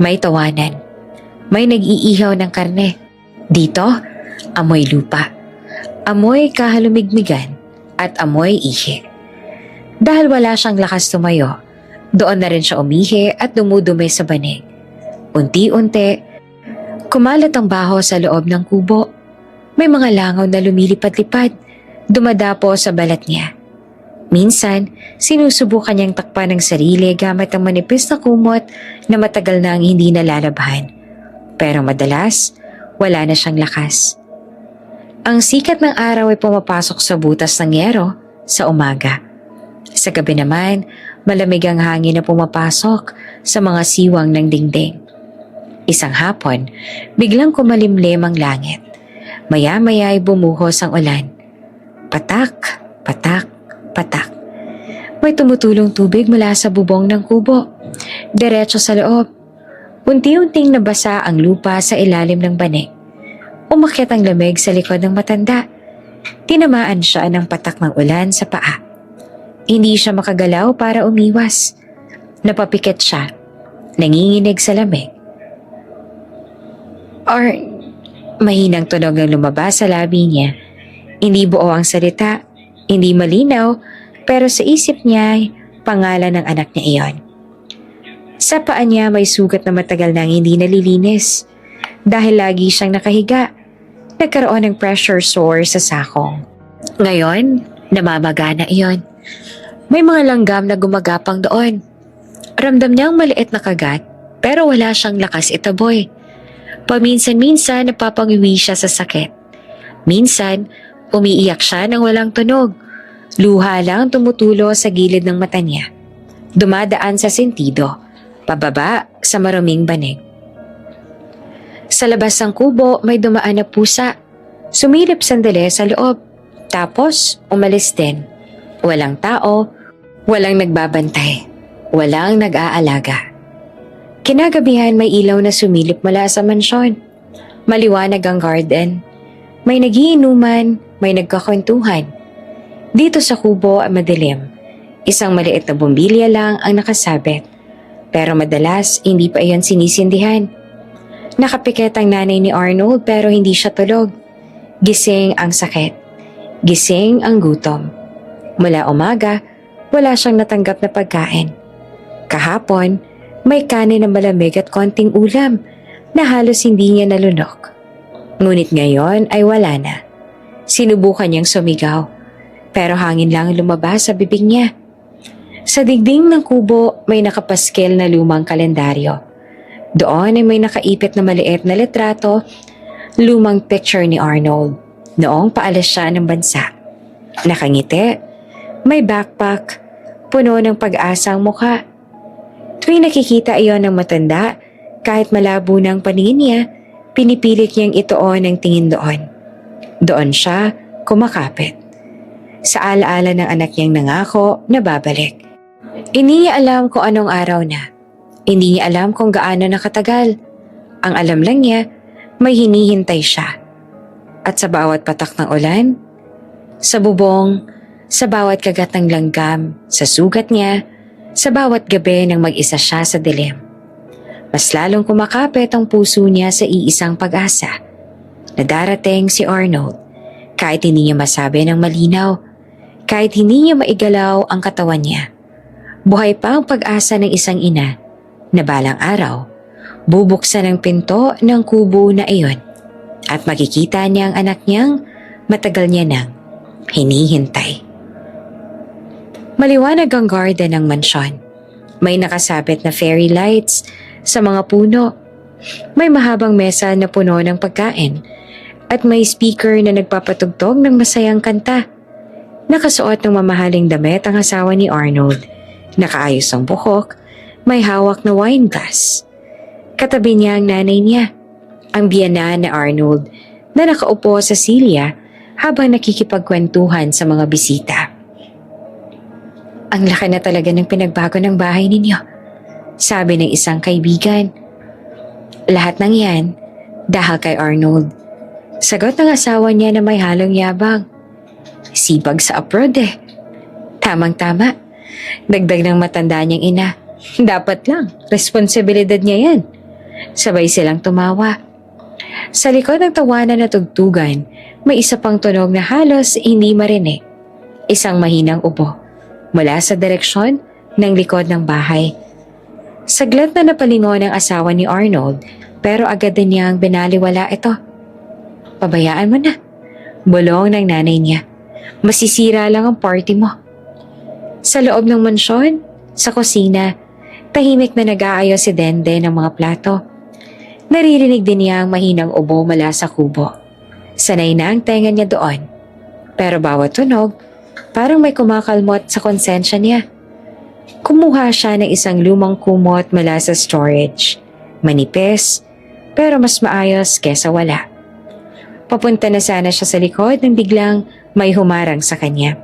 May tawanan. May nag-iihaw ng karne. Dito, amoy lupa. Amoy kahalumigmigan at amoy ihi. Dahil wala siyang lakas tumayo, doon na rin siya umihi at dumudumi sa banig. Unti-unti, kumalat ang baho sa loob ng kubo. May mga langaw na lumilipad-lipad, dumadapo sa balat niya. Minsan, sinusubukan niyang takpan ng sarili gamit ang manipis na kumot na matagal nang hindi nalalabhan. Pero madalas, wala na siyang lakas. Ang sikat ng araw ay pumapasok sa butas ng yero sa umaga. Sa gabi naman, malamig ang hangin na pumapasok sa mga siwang ng dingding. Isang hapon, biglang kumalimlim ang langit. Maya-maya ay bumuhos ang ulan. Patak, patak, patak. May tumutulong tubig mula sa bubong ng kubo. Diretso sa loob. Unti-unting nabasa ang lupa sa ilalim ng banig. Umakyat ang lamig sa likod ng matanda. Tinamaan siya ng patak ng ulan sa paa. Hindi siya makagalaw para umiwas. Napapikit siya. Nanginginig sa lamig. Mahinang tunog ang lumabas sa labi niya. Hindi buo ang salita, hindi malinaw, pero sa isip niya ay pangalan ng anak niya iyon. Sa paa niya may sugat na matagal nang hindi nalilinis. Dahil lagi siyang nakahiga, nagkaroon ng pressure sore sa sakong. Ngayon, namamaga na iyon. May mga langgam na gumagapang doon. Ramdam niyang maliit na kagat, pero wala siyang lakas itaboy. Paminsan-minsan napapangiwi siya sa sakit. Minsan, umiiyak siya nang walang tunog. Luha lang tumutulo sa gilid ng mata niya. Dumadaan sa sentido, pababa sa maruming banig. Sa labas ng kubo may dumaan na pusa. Sumilip sandali sa loob, tapos umalis din. Walang tao, walang nagbabantay, walang nag-aalaga. Kinagabihan may ilaw na sumilip mula sa mansyon. Maliwanag ang garden. May nagiinuman, may nagkakwentuhan. Dito sa kubo ay madilim. Isang maliit na bumbilya lang ang nakasabit. Pero madalas hindi pa iyon sinisindihan. Nakapikit ang nanay ni Arnold pero hindi siya tulog. Gising ang sakit. Gising ang gutom. Mula umaga, wala siyang natanggap na pagkain. Kahapon, may kanin na malamig at konting ulam na halos hindi niya nalunok. Ngunit ngayon ay wala na. Sinubukan niyang sumigaw, pero hangin lang ang lumabas sa bibig niya. Sa dingding ng kubo may nakapaskil na lumang kalendaryo. Doon ay may nakaipit na maliit na litrato, lumang picture ni Arnold, noong paalis siya ng bansa. Nakangiti, may backpack, puno ng pag-asa ang mukha. Tuwing nakikita iyon ng matanda, kahit malabo ng paningin niya, pinipilit niyang ituon ang tingin doon. Doon siya kumakapit. Sa alaala ng anak niyang nangako na babalik. Hindi niya alam kung anong araw na. Hindi niya alam kung gaano nakatagal. Ang alam lang niya, may hinihintay siya. At sa bawat patak ng ulan, sa bubong, Sa bawat kagat ng langgam, sa sugat niya, sa bawat gabi nang mag-isa siya sa dilim. Mas lalong kumakapit ang puso niya sa iisang pag-asa na darating si Arnold kahit hindi niya masabi ng malinaw, kahit hindi niya maigalaw ang katawan niya. Buhay pa ang pag-asa ng isang ina na balang araw, bubuksan ang pinto ng kubo na iyon at makikita niya ang anak niyang matagal niya nang hinihintay. Maliwanag ang garden ng mansyon. May nakasabit na fairy lights sa mga puno. May mahabang mesa na puno ng pagkain at may speaker na nagpapatugtog ng masayang kanta. Nakasuot ng mamahaling damit ang asawa ni Arnold. Nakaayos ang buhok, may hawak na wine glass. Katabi niya ang nanay niya, ang biyana na Arnold na nakaupo sa silya habang nakikipagkwentuhan sa mga bisita. Ang laki na talaga ng pinagbago ng bahay ninyo, sabi ng isang kaibigan. Lahat ng yan dahil kay Arnold. Sagot ng asawa niya na may halong yabang. Sipag sa abroad eh. Tamang-tama. Dagdag ng matanda niyang ina. Dapat lang, responsibilidad niya yan. Sabay silang tumawa. Sa likod ng tawanan na tugtugan, may isa pang tunog na halos hindi marinig. Isang mahinang ubo mula sa direksyon ng likod ng bahay. Saglit na napalingon ang asawa ni Arnold pero agad din niyang binaliwala ito. Pabayaan mo na. Bulong ng nanay niya. Masisira lang ang party mo. Sa loob ng mansyon, sa kusina, tahimik na nag-aayos si Dende ng mga plato. Naririnig din niya ang mahinang ubo mula sa kubo. Sanay na ang tenga niya doon. Pero bawat tunog, parang may kumakalmot sa konsensya niya. Kumuha siya ng isang lumang kumot mula sa storage. Manipis, pero mas maayos kesa wala. Papunta na sana siya sa likod nang biglang may humarang sa kanya.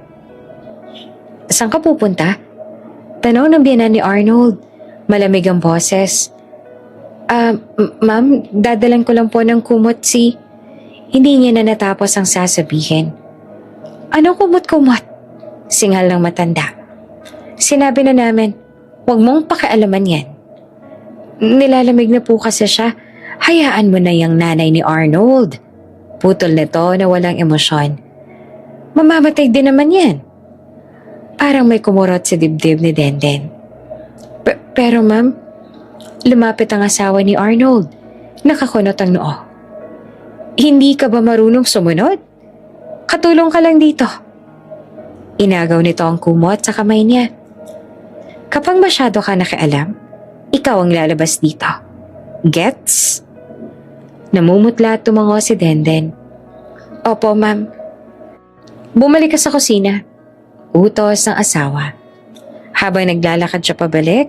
Saan ka pupunta? Tanong ng biyanan ni Arnold. Malamig ang boses. Ma'am, dadalan ko lang po ng kumot si... Hindi niya na natapos ang sasabihin. Anong kumot-kumot? Singhal ng matanda. Sinabi na namin, huwag mong pakialaman yan. Nilalamig na po kasi siya. Hayaan mo na yung nanay ni Arnold. Putol nito na walang emosyon. Mamamatay din naman yan. Parang may kumurot sa dibdib ni Denden. Pero ma'am, lumapit ang asawa ni Arnold. Nakakunot ang noo. Hindi ka ba marunong sumunod? Katulong ka lang dito. Inagaw nito ang kumot sa kamay niya. Kapag masyado ka nakialam, ikaw ang lalabas dito. Gets? Namumutla at tumango si Denden. Opo, ma'am. Bumalik ka sa kusina. Utos ng asawa. Habang naglalakad siya pabalik,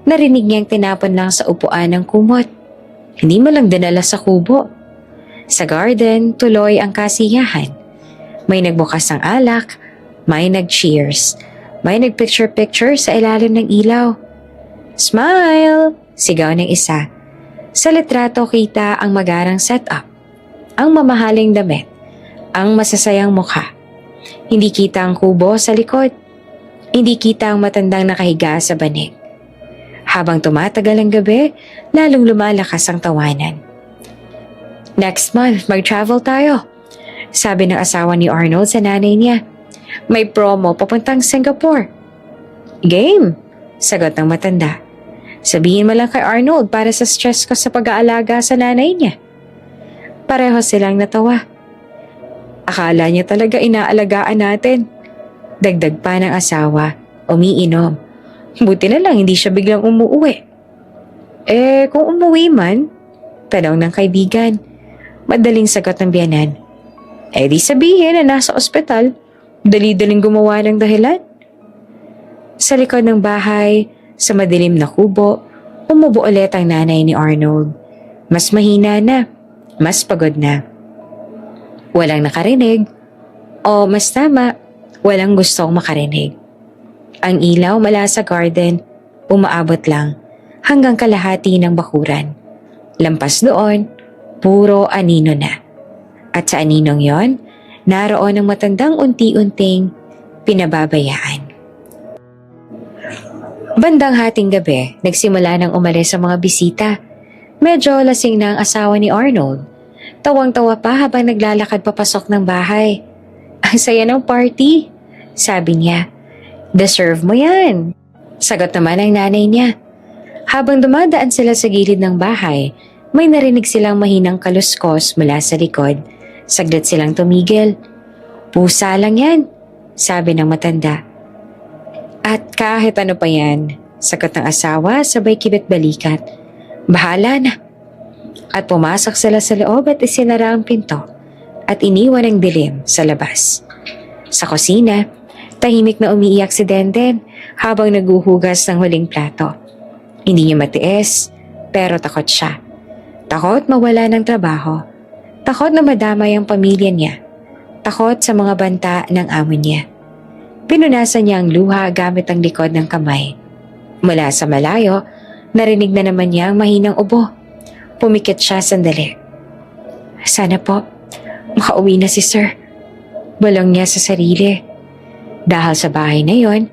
narinig niyang tinapon lang sa upuan ng kumot. Hindi mo lang dinala sa kubo. Sa garden, tuloy ang kasiyahan. May nagbukas ng alak, may nag-cheers, may nag-picture-picture sa ilalim ng ilaw. Smile! Sigaw ng isa. Sa litrato kita ang magarang setup, ang mamahaling damit, ang masasayang mukha. Hindi kita ang kubo sa likod. Hindi kita ang matandang nakahiga sa banig. Habang tumatagal ang gabi, lalong lumalakas ang tawanan. Next month, mag-travel tayo, sabi ng asawa ni Arnold sa nanay niya. May promo papuntang Singapore. Game, sagot ng matanda. Sabihin mo lang kay Arnold para sa stress ko sa pag-aalaga sa nanay niya. Pareho silang natawa. Akala niya talaga inaalagaan natin. Dagdag pa ng asawa, umiinom. Buti na lang hindi siya biglang umuwi. Kung umuwi man, tanong ng kaibigan. Madaling sagot ng biyanan. Di sabihin na nasa ospital. Dali-daling gumawa ng dahilan. Sa likod ng bahay, sa madilim na kubo, umubo ulit ang nanay ni Arnold. Mas mahina na, mas pagod na. Walang nakarinig, o mas tama, walang gustong makarinig. Ang ilaw mula sa garden, umaabot lang hanggang kalahati ng bakuran. Lampas doon, puro anino na. At sa aninong yon, naroon ang matandang unti-unting pinababayaan. Bandang hating gabi, nagsimula nang umalis ang mga bisita. Medyo lasing na ang asawa ni Arnold. Tawang-tawa pa habang naglalakad papasok ng bahay. Ang saya ng party, sabi niya. Deserve mo yan, sagot naman ang nanay niya. Habang dumadaan sila sa gilid ng bahay, may narinig silang mahinang kaluskos mula sa likod. Saglit silang tumigil. Pusa lang yan, sabi ng matanda. At kahit ano pa yan, sagot ng asawa sabay kibit balikat. Bahala na. At pumasok sila sa loob at isinara ang pinto at iniwan ang dilim sa labas. Sa kusina, tahimik na umiiyak si Denden habang naguhugas ng huling plato. Hindi niya matiis, pero takot siya. Takot mawala ng trabaho. Takot na madamay ang pamilya niya. Takot sa mga banta ng amo niya. Pinunasan niya ang luha gamit ang likod ng kamay. Mula sa malayo, narinig na naman niya ang mahinang ubo. Pumikit siya sandali. Sana po, makauwi na si Sir. Bulong niya sa sarili. Dahil sa bahay na yon,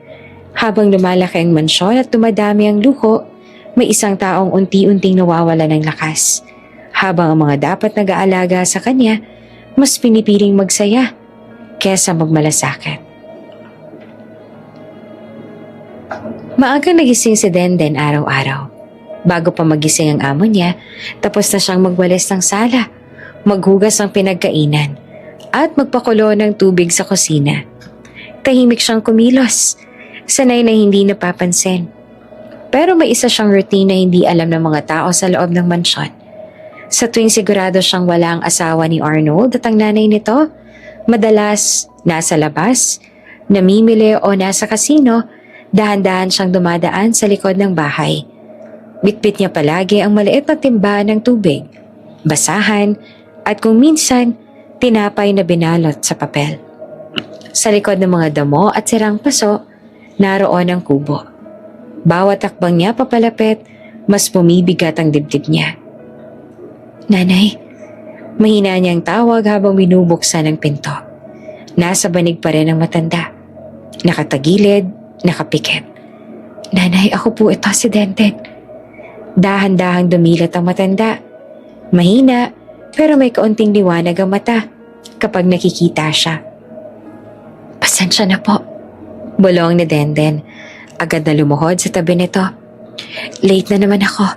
habang lumalaki ang mansyon at dumadami ang luho, may isang taong unti-unting nawawala ng lakas. Habang ang mga dapat nag-aalaga sa kanya, mas pinipiling magsaya kesa magmalasakit. Maagang nagising si Denden araw-araw. Bago pa magising ang amo niya, tapos na siyang magwalis ng sala, maghugas ng pinagkainan, at magpakulo ng tubig sa kusina. Tahimik siyang kumilos, sanay na hindi napapansin. Pero may isa siyang routine na hindi alam ng mga tao sa loob ng mansyon. Sa tuwing sigurado siyang wala ang asawa ni Arnold at ang nanay nito, madalas nasa labas, namimili o nasa kasino, dahan-dahan siyang dumadaan sa likod ng bahay. Bitbit niya palagi ang maliit na timba ng tubig, basahan, at kung minsan, tinapay na binalot sa papel. Sa likod ng mga damo at sirang paso, naroon ang kubo. Bawat takbang niya papalapit, mas bumibigat ang dibdib niya. Nanay, mahina niyang tawag habang binubuksan ang pinto. Nasa banig pa rin ang matanda. Nakatagilid, nakapikit. Nanay, ako po ito si Denden. Dahan-dahang dumilat ang matanda. Mahina, pero may kaunting liwanag ang mata kapag nakikita siya. Pasensya na po, bulong ni Denden. Agad na lumuhod sa tabi nito. Late na naman ako.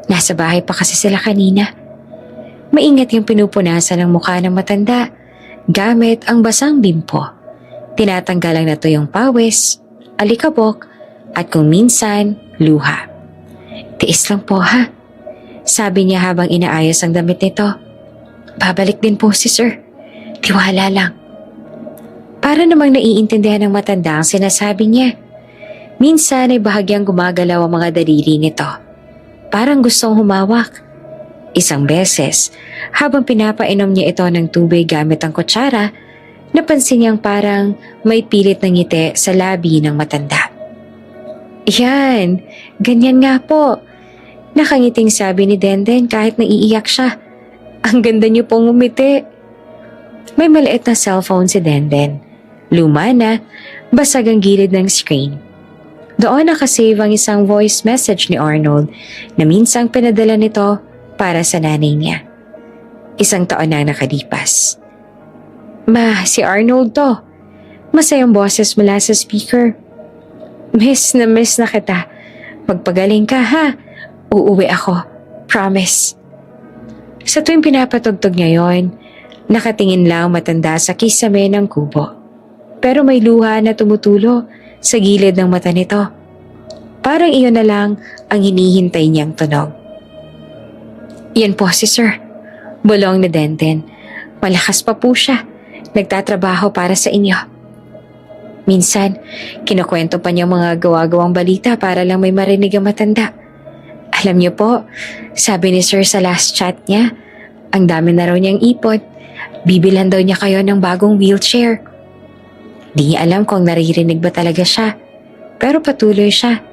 Nasa bahay pa kasi sila kanina. Maingat yung pinupunasan ng mukha ng matanda gamit ang basang bimpo. Tinatanggal lang na to yung pawis, alikabok, at kung minsan, luha. Tiis lang po ha, sabi niya habang inaayos ang damit nito. Babalik din po si Sir. Tiwala lang. Para namang naiintindihan ng matanda ang sinasabi niya. Minsan ay bahagyang gumagalaw ang mga daliri nito. Parang gustong humawak. Isang beses, habang pinapainom niya ito ng tubig gamit ang kutsara, napansin niyang parang may pilit ng ngiti sa labi ng matanda. Yan, ganyan nga po. Nakangiting sabi ni Denden kahit naiiyak siya. Ang ganda niyo pong umiti. May maliit na cellphone si Denden. Luma na, basag ang gilid ng screen. Doon nakasave ang isang voice message ni Arnold na minsang pinadala nito para sa nanay niya. 1 taon na nakalipas. Ma, si Arnold to. Masayang boses mula sa speaker. Miss na kita. Magpagaling ka ha. Uuwi ako. Promise. Sa tuwing pinapatugtog niya yon, nakatingin lang matanda sa kisame ng kubo. Pero may luha na tumutulo sa gilid ng mata nito. Parang iyon na lang ang hinihintay niyang tunog. Yan po si Sir. Bulong ni Denden. Malakas pa po siya. Nagtatrabaho para sa inyo. Minsan, kinukwento pa niya mga gawa-gawang balita para lang may marinig ang matanda. Alam niyo po, sabi ni Sir sa last chat niya, ang dami na raw niyang ipon. Bibilhan daw niya kayo ng bagong wheelchair. Di niya alam kung naririnig ba talaga siya. Pero patuloy siya.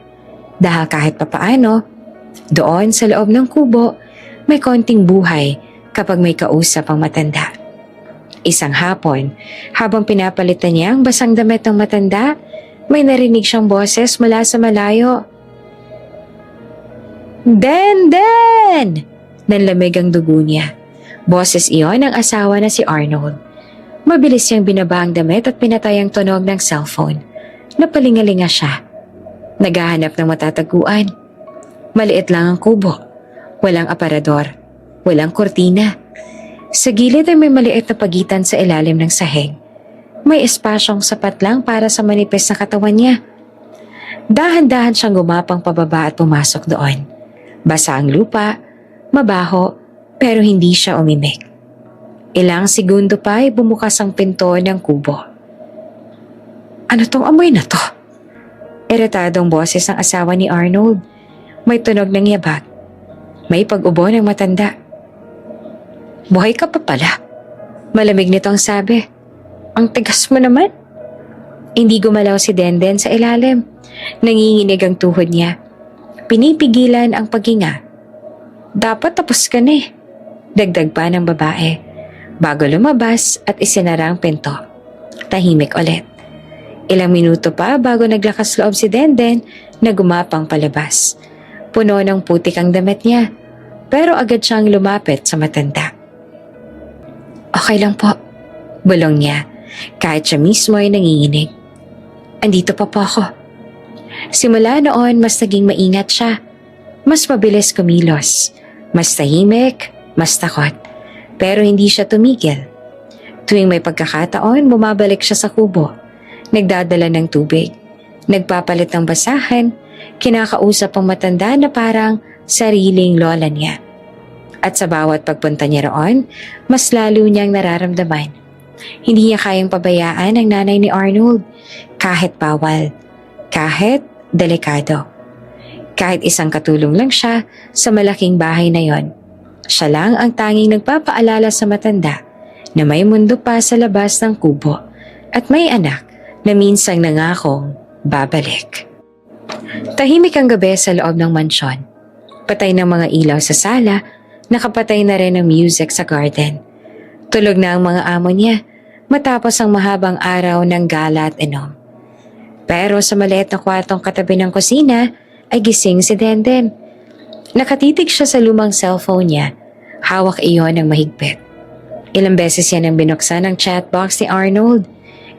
Dahil kahit papaano, doon sa loob ng kubo, may konting buhay kapag may kausap ang matanda. Isang hapon, habang pinapalitan niya ang basang damit ng matanda, may narinig siyang boses mula sa malayo. Den! Nanlamig ang dugo niya. Boses iyon ng asawa na si Arnold. Mabilis niyang binaba ang damit at pinatay ang tunog ng cellphone. Napalingalinga siya. Naghahanap ng matataguan. Maliit lang ang kubo. Walang aparador. Walang kortina. Sa gilid ay may maliit na pagitan sa ilalim ng sahig. May espasyong sapat lang para sa manipis na katawan niya. Dahan-dahan siyang gumapang pababa at pumasok doon. Basa ang lupa, mabaho, pero hindi siya umimik. Ilang segundo pa ay bumukas ang pinto ng kubo. Ano tong amoy na to? Iritadong boses ng asawa ni Arnold. May tunog ng yabag. May pag-ubo ng matanda. Buhay ka pa pala. Malamig nito ang sabi. Ang tigas mo naman. Hindi gumalaw si Denden sa ilalim. Nanginginig ang tuhod niya. Pinipigilan ang paghinga. Dapat tapos ka na eh. Dagdag pa ng babae. Bago lumabas at isinara ang pinto. Tahimik ulit. Ilang minuto pa bago naglakas loob si Denden na gumapang palabas. Puno ng putik ang damit niya, pero agad siyang lumapit sa matanda. Okay lang po, bulong niya, kahit siya mismo ay nanginginig. Andito pa po ako. Simula noon, mas naging maingat siya. Mas mabilis kumilos. Mas tahimik, mas takot. Pero hindi siya tumigil. Tuwing may pagkakataon, bumabalik siya sa kubo. Nagdadala ng tubig. Nagpapalit ng basahan. Kinakausap ang matanda na parang sariling lola niya. At sa bawat pagpunta niya roon, mas lalo niyang nararamdaman. Hindi niya kayang pabayaan ang nanay ni Arnold. Kahit bawal. Kahit delikado. Kahit isang katulong lang siya sa malaking bahay na yon. Siya lang ang tanging nagpapaalala sa matanda na may mundo pa sa labas ng kubo at may anak na minsang nangakong babalik. Tahimik ang gabi sa loob ng mansyon. Patay ng mga ilaw sa sala, nakapatay na rin ang music sa garden. Tulog na ang mga amo niya matapos ang mahabang araw ng gala at inom. Pero sa maliit na kwartong katabi ng kusina ay gising si Denden. Nakatitig siya sa lumang cellphone niya. Hawak iyon ng mahigpit. Ilang beses yan ang binuksan ang chatbox ni Arnold.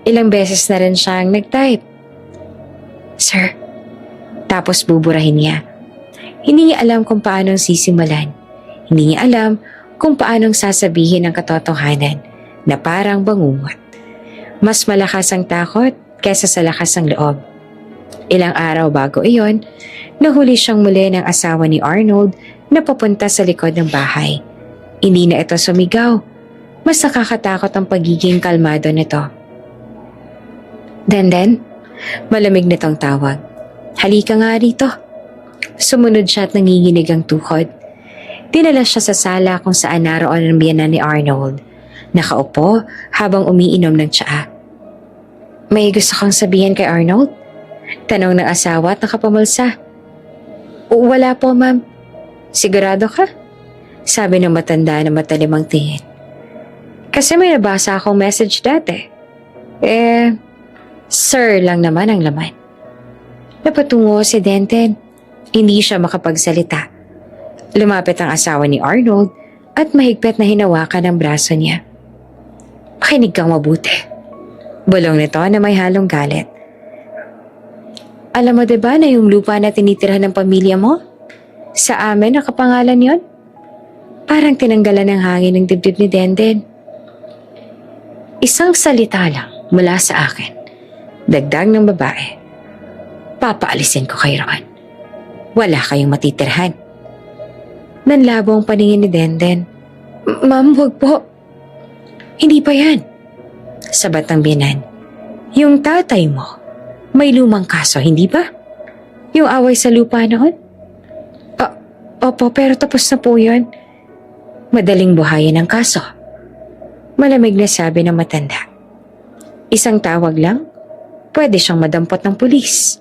Ilang beses na rin siyang nag-type. Sir. Tapos buburahin niya. Hindi niya alam kung paanong sisimulan. Hindi niya alam kung paanong sasabihin ang katotohanan na parang bangungot. Mas malakas ang takot kaysa sa lakas ng loob. Ilang araw bago iyon, nahuli siyang muli ng asawa ni Arnold na papunta sa likod ng bahay. Hindi na ito sumigaw. Mas nakakatakot ang pagiging kalmado nito. Denden, malamig nitong tawag. Halika nga rito. Sumunod siya at nanginginig ang tuhod. Dinala siya sa sala kung saan naroon ang biyenan ni Arnold. Nakaupo habang umiinom ng tsaa. May gusto kang sabihin kay Arnold? Tanong ng asawa at nakapamulsa. Wala po, ma'am. Sigurado ka? Sabi ng matanda na matalim ang tingin. Kasi may nabasa akong message dati. Sir lang naman ang laman. Napatungo si Denten. Hindi siya makapagsalita. Lumapit ang asawa ni Arnold at mahigpit na hinawakan ang braso niya. Makinig kang mabuti. Bulong nito na may halong galit. Alam mo diba na yung lupa na tinitirhan ng pamilya mo? Sa amin nakapangalan yon? Parang tinanggalan ng hangin ng dibdib ni Denden. Isang salita lang mula sa akin. Dagdag ng babae. Papaalisin ko kayo roon. Wala kayong matitirhan. Nanlabo ang paningin ni Denden. Ma'am, huwag po. Hindi pa yan. Sabat ng biyanan. Yung tatay mo, may lumang kaso, hindi ba? Yung away sa lupa noon? Opo, pero tapos na po yun. Madaling buhayin ang kaso. Malamig na sabi ng matanda. Isang tawag lang, pwede siyang madampot ng pulis.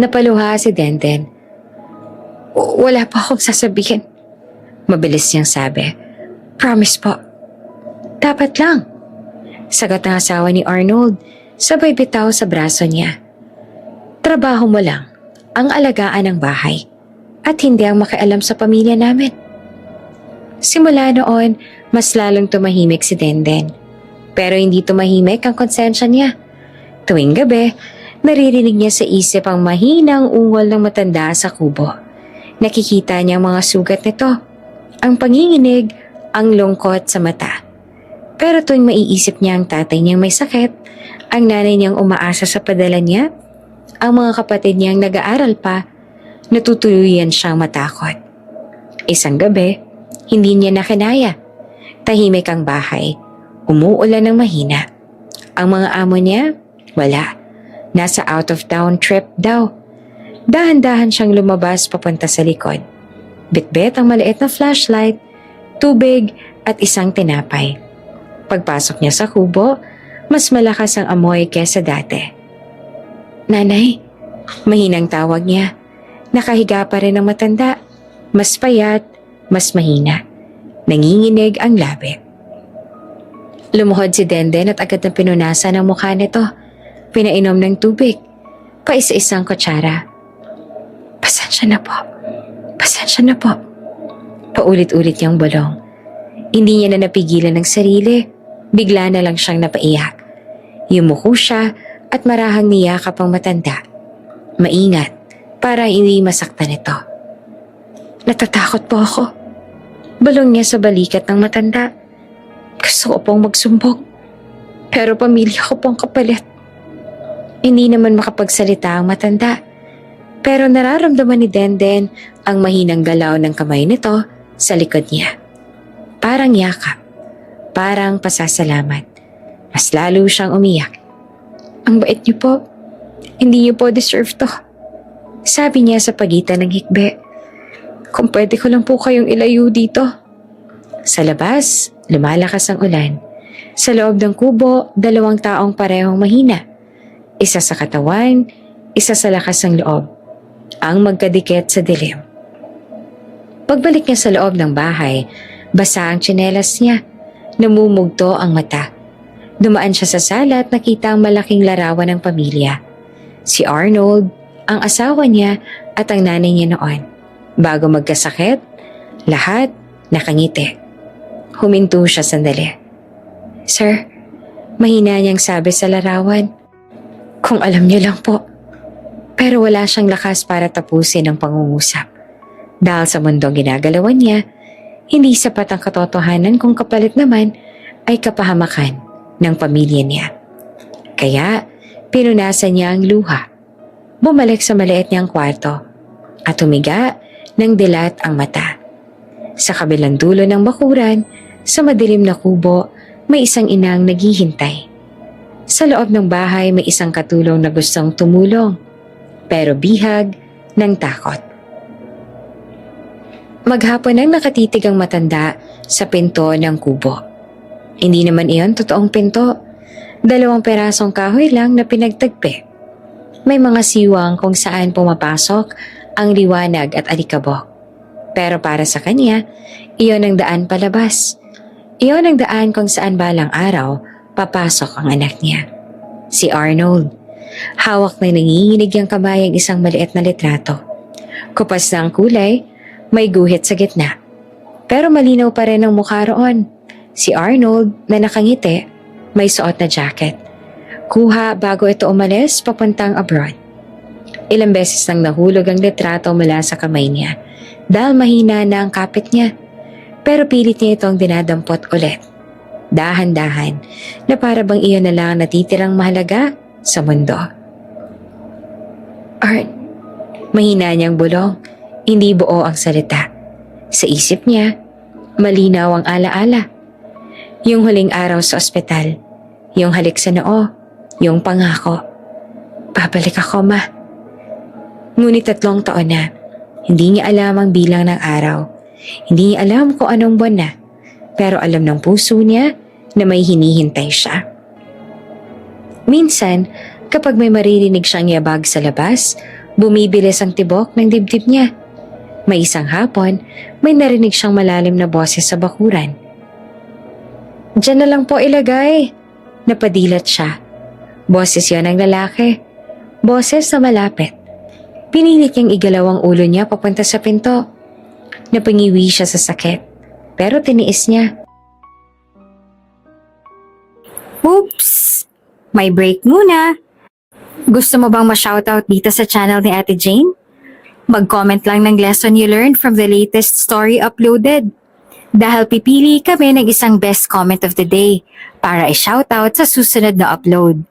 Napaluha si Denden. Wala pa akong sasabihin. Mabilis niyang sabi. Promise po. Dapat lang. Sagot ng asawa ni Arnold, sabay bitaw sa braso niya. Trabaho mo lang, ang alagaan ng bahay, at hindi ang makialam sa pamilya namin. Simula noon, mas lalong tumahimik si Denden. Pero hindi tumahimik ang konsensya niya. Tuwing gabi, naririnig niya sa isip ang mahinang ungol ng matanda sa kubo. Nakikita niya ang mga sugat nito, ang panginginig, ang lungkot sa mata. Pero tuwing maiisip niya ang tatay niyang may sakit, ang nanay niyang umaasa sa padala niya, ang mga kapatid niyang nag-aaral pa, natutuluyan siyang matakot. Isang gabi, hindi niya nakinaya. Tahimik ang bahay. Umuulan ng mahina. Ang mga amo niya, wala. Nasa out of town trip daw. Dahan-dahan siyang lumabas papunta sa likod. Bitbit ang maliit na flashlight, tubig at isang tinapay. Pagpasok niya sa kubo, mas malakas ang amoy kesa dati. Nanay, mahinang tawag niya. Nakahiga pa rin ang matanda. Mas payat, mas mahina. Nanginginig ang labi. Lumuhod si Denden at agad na pinunasan ang mukha nito. Pinainom ng tubig. Paisa-isang kutsara. Pasensya na po. Pasensya na po. Paulit-ulit niyang bulong. Hindi niya na napigilan ng sarili. Bigla na lang siyang napaiyak. Yumuko siya at marahang niyakap ang matanda. Maingat para hindi masaktan ito. Natatakot po ako. Bulong niya sa balikat ng matanda. Gusto ko pong magsumbong. Pero pamilya ko pong kapalit. Hindi naman makapagsalita ang matanda. Pero nararamdaman ni Denden ang mahinang galaw ng kamay nito sa likod niya. Parang yakap. Parang pasasalamat. Mas lalo siyang umiyak. Ang bait niyo po. Hindi niyo po deserve to. Sabi niya sa pagitan ng hikbi. Kung pwede ko lang po kayong ilayo dito. Sa labas, lumalakas ang ulan. Sa loob ng kubo, 2 taong parehong mahina. Isa sa katawan, isa sa lakas ng loob. Ang magkadikit sa dilim. Pagbalik niya sa loob ng bahay, basa ang tsinelas niya. Namumugto ang mata. Dumaan siya sa sala at nakita ang malaking larawan ng pamilya. Si Arnold, ang asawa niya at ang nanay niya noon. Bago magkasakit, lahat nakangiti. Huminto siya sandali. Sir, mahina niyang sabi sa larawan. Kung alam niyo lang po. Pero wala siyang lakas para tapusin ang pangungusap. Dahil sa mundong ginagalawan niya, hindi sapat ang katotohanan kung kapalit naman ay kapahamakan ng pamilya niya. Kaya, pinunasan niya ang luha. Bumalik sa maliit niyang kwarto at humiga ng dilat ang mata. Sa kabilang dulo ng bakuran, sa madilim na kubo, may isang inang naghihintay. Sa loob ng bahay may isang katulong na gustong tumulong, pero bihag ng takot. Maghapon nang nakatitig ang matanda sa pinto ng kubo. Hindi naman iyon totoong pinto. 2 perasong kahoy lang na pinagtagpi. May mga siwang kung saan pumapasok ang liwanag at alikabok. Pero para sa kanya, iyon ang daan palabas. Iyon ang daan kung saan balang araw papasok ang anak niya. Si Arnold. Hawak na nanginginig ang kamay ang isang maliit na litrato. Kupas na ang kulay, may guhit sa gitna. Pero malinaw pa rin ang mukha roon. Si Arnold na nakangiti, may suot na jacket. Kuha bago ito umalis papuntang abroad. Ilang beses nang nahulog ang litrato mula sa kamay niya dahil mahina na ang kapit niya. Pero pilit niya itong dinadampot ulit. Dahan-dahan na para bang iyon na lang natitirang mahalaga sa mundo. Art, mahina niyang bulong, hindi buo ang salita. Sa isip niya, malinaw ang alaala. Yung huling araw sa ospital, yung halik sa noo, yung pangako. Babalik ako, ma. Ngunit 3 taon na, hindi niya alam ang bilang ng araw. Hindi niya alam kung anong buwan na, pero alam ng puso niya na may hinihintay siya. Minsan, kapag may maririnig siyang yabag sa labas, bumibilis ang tibok ng dibdib niya. May isang hapon, may narinig siyang malalim na boses sa bakuran. Diyan na lang po ilagay. Napadilat siya. Boses yon ng lalaki. Boses na malapit. Pinilit niyang igalaw ang ulo niya papunta sa pinto. Napangiwi siya sa sakit. Pero tiniis niya. Oops! May break muna. Gusto mo bang ma-shoutout dito sa channel ni Ate Jane? Mag-comment lang ng lesson you learned from the latest story uploaded. Dahil pipili kami ng isang best comment of the day para i-shoutout sa susunod na upload.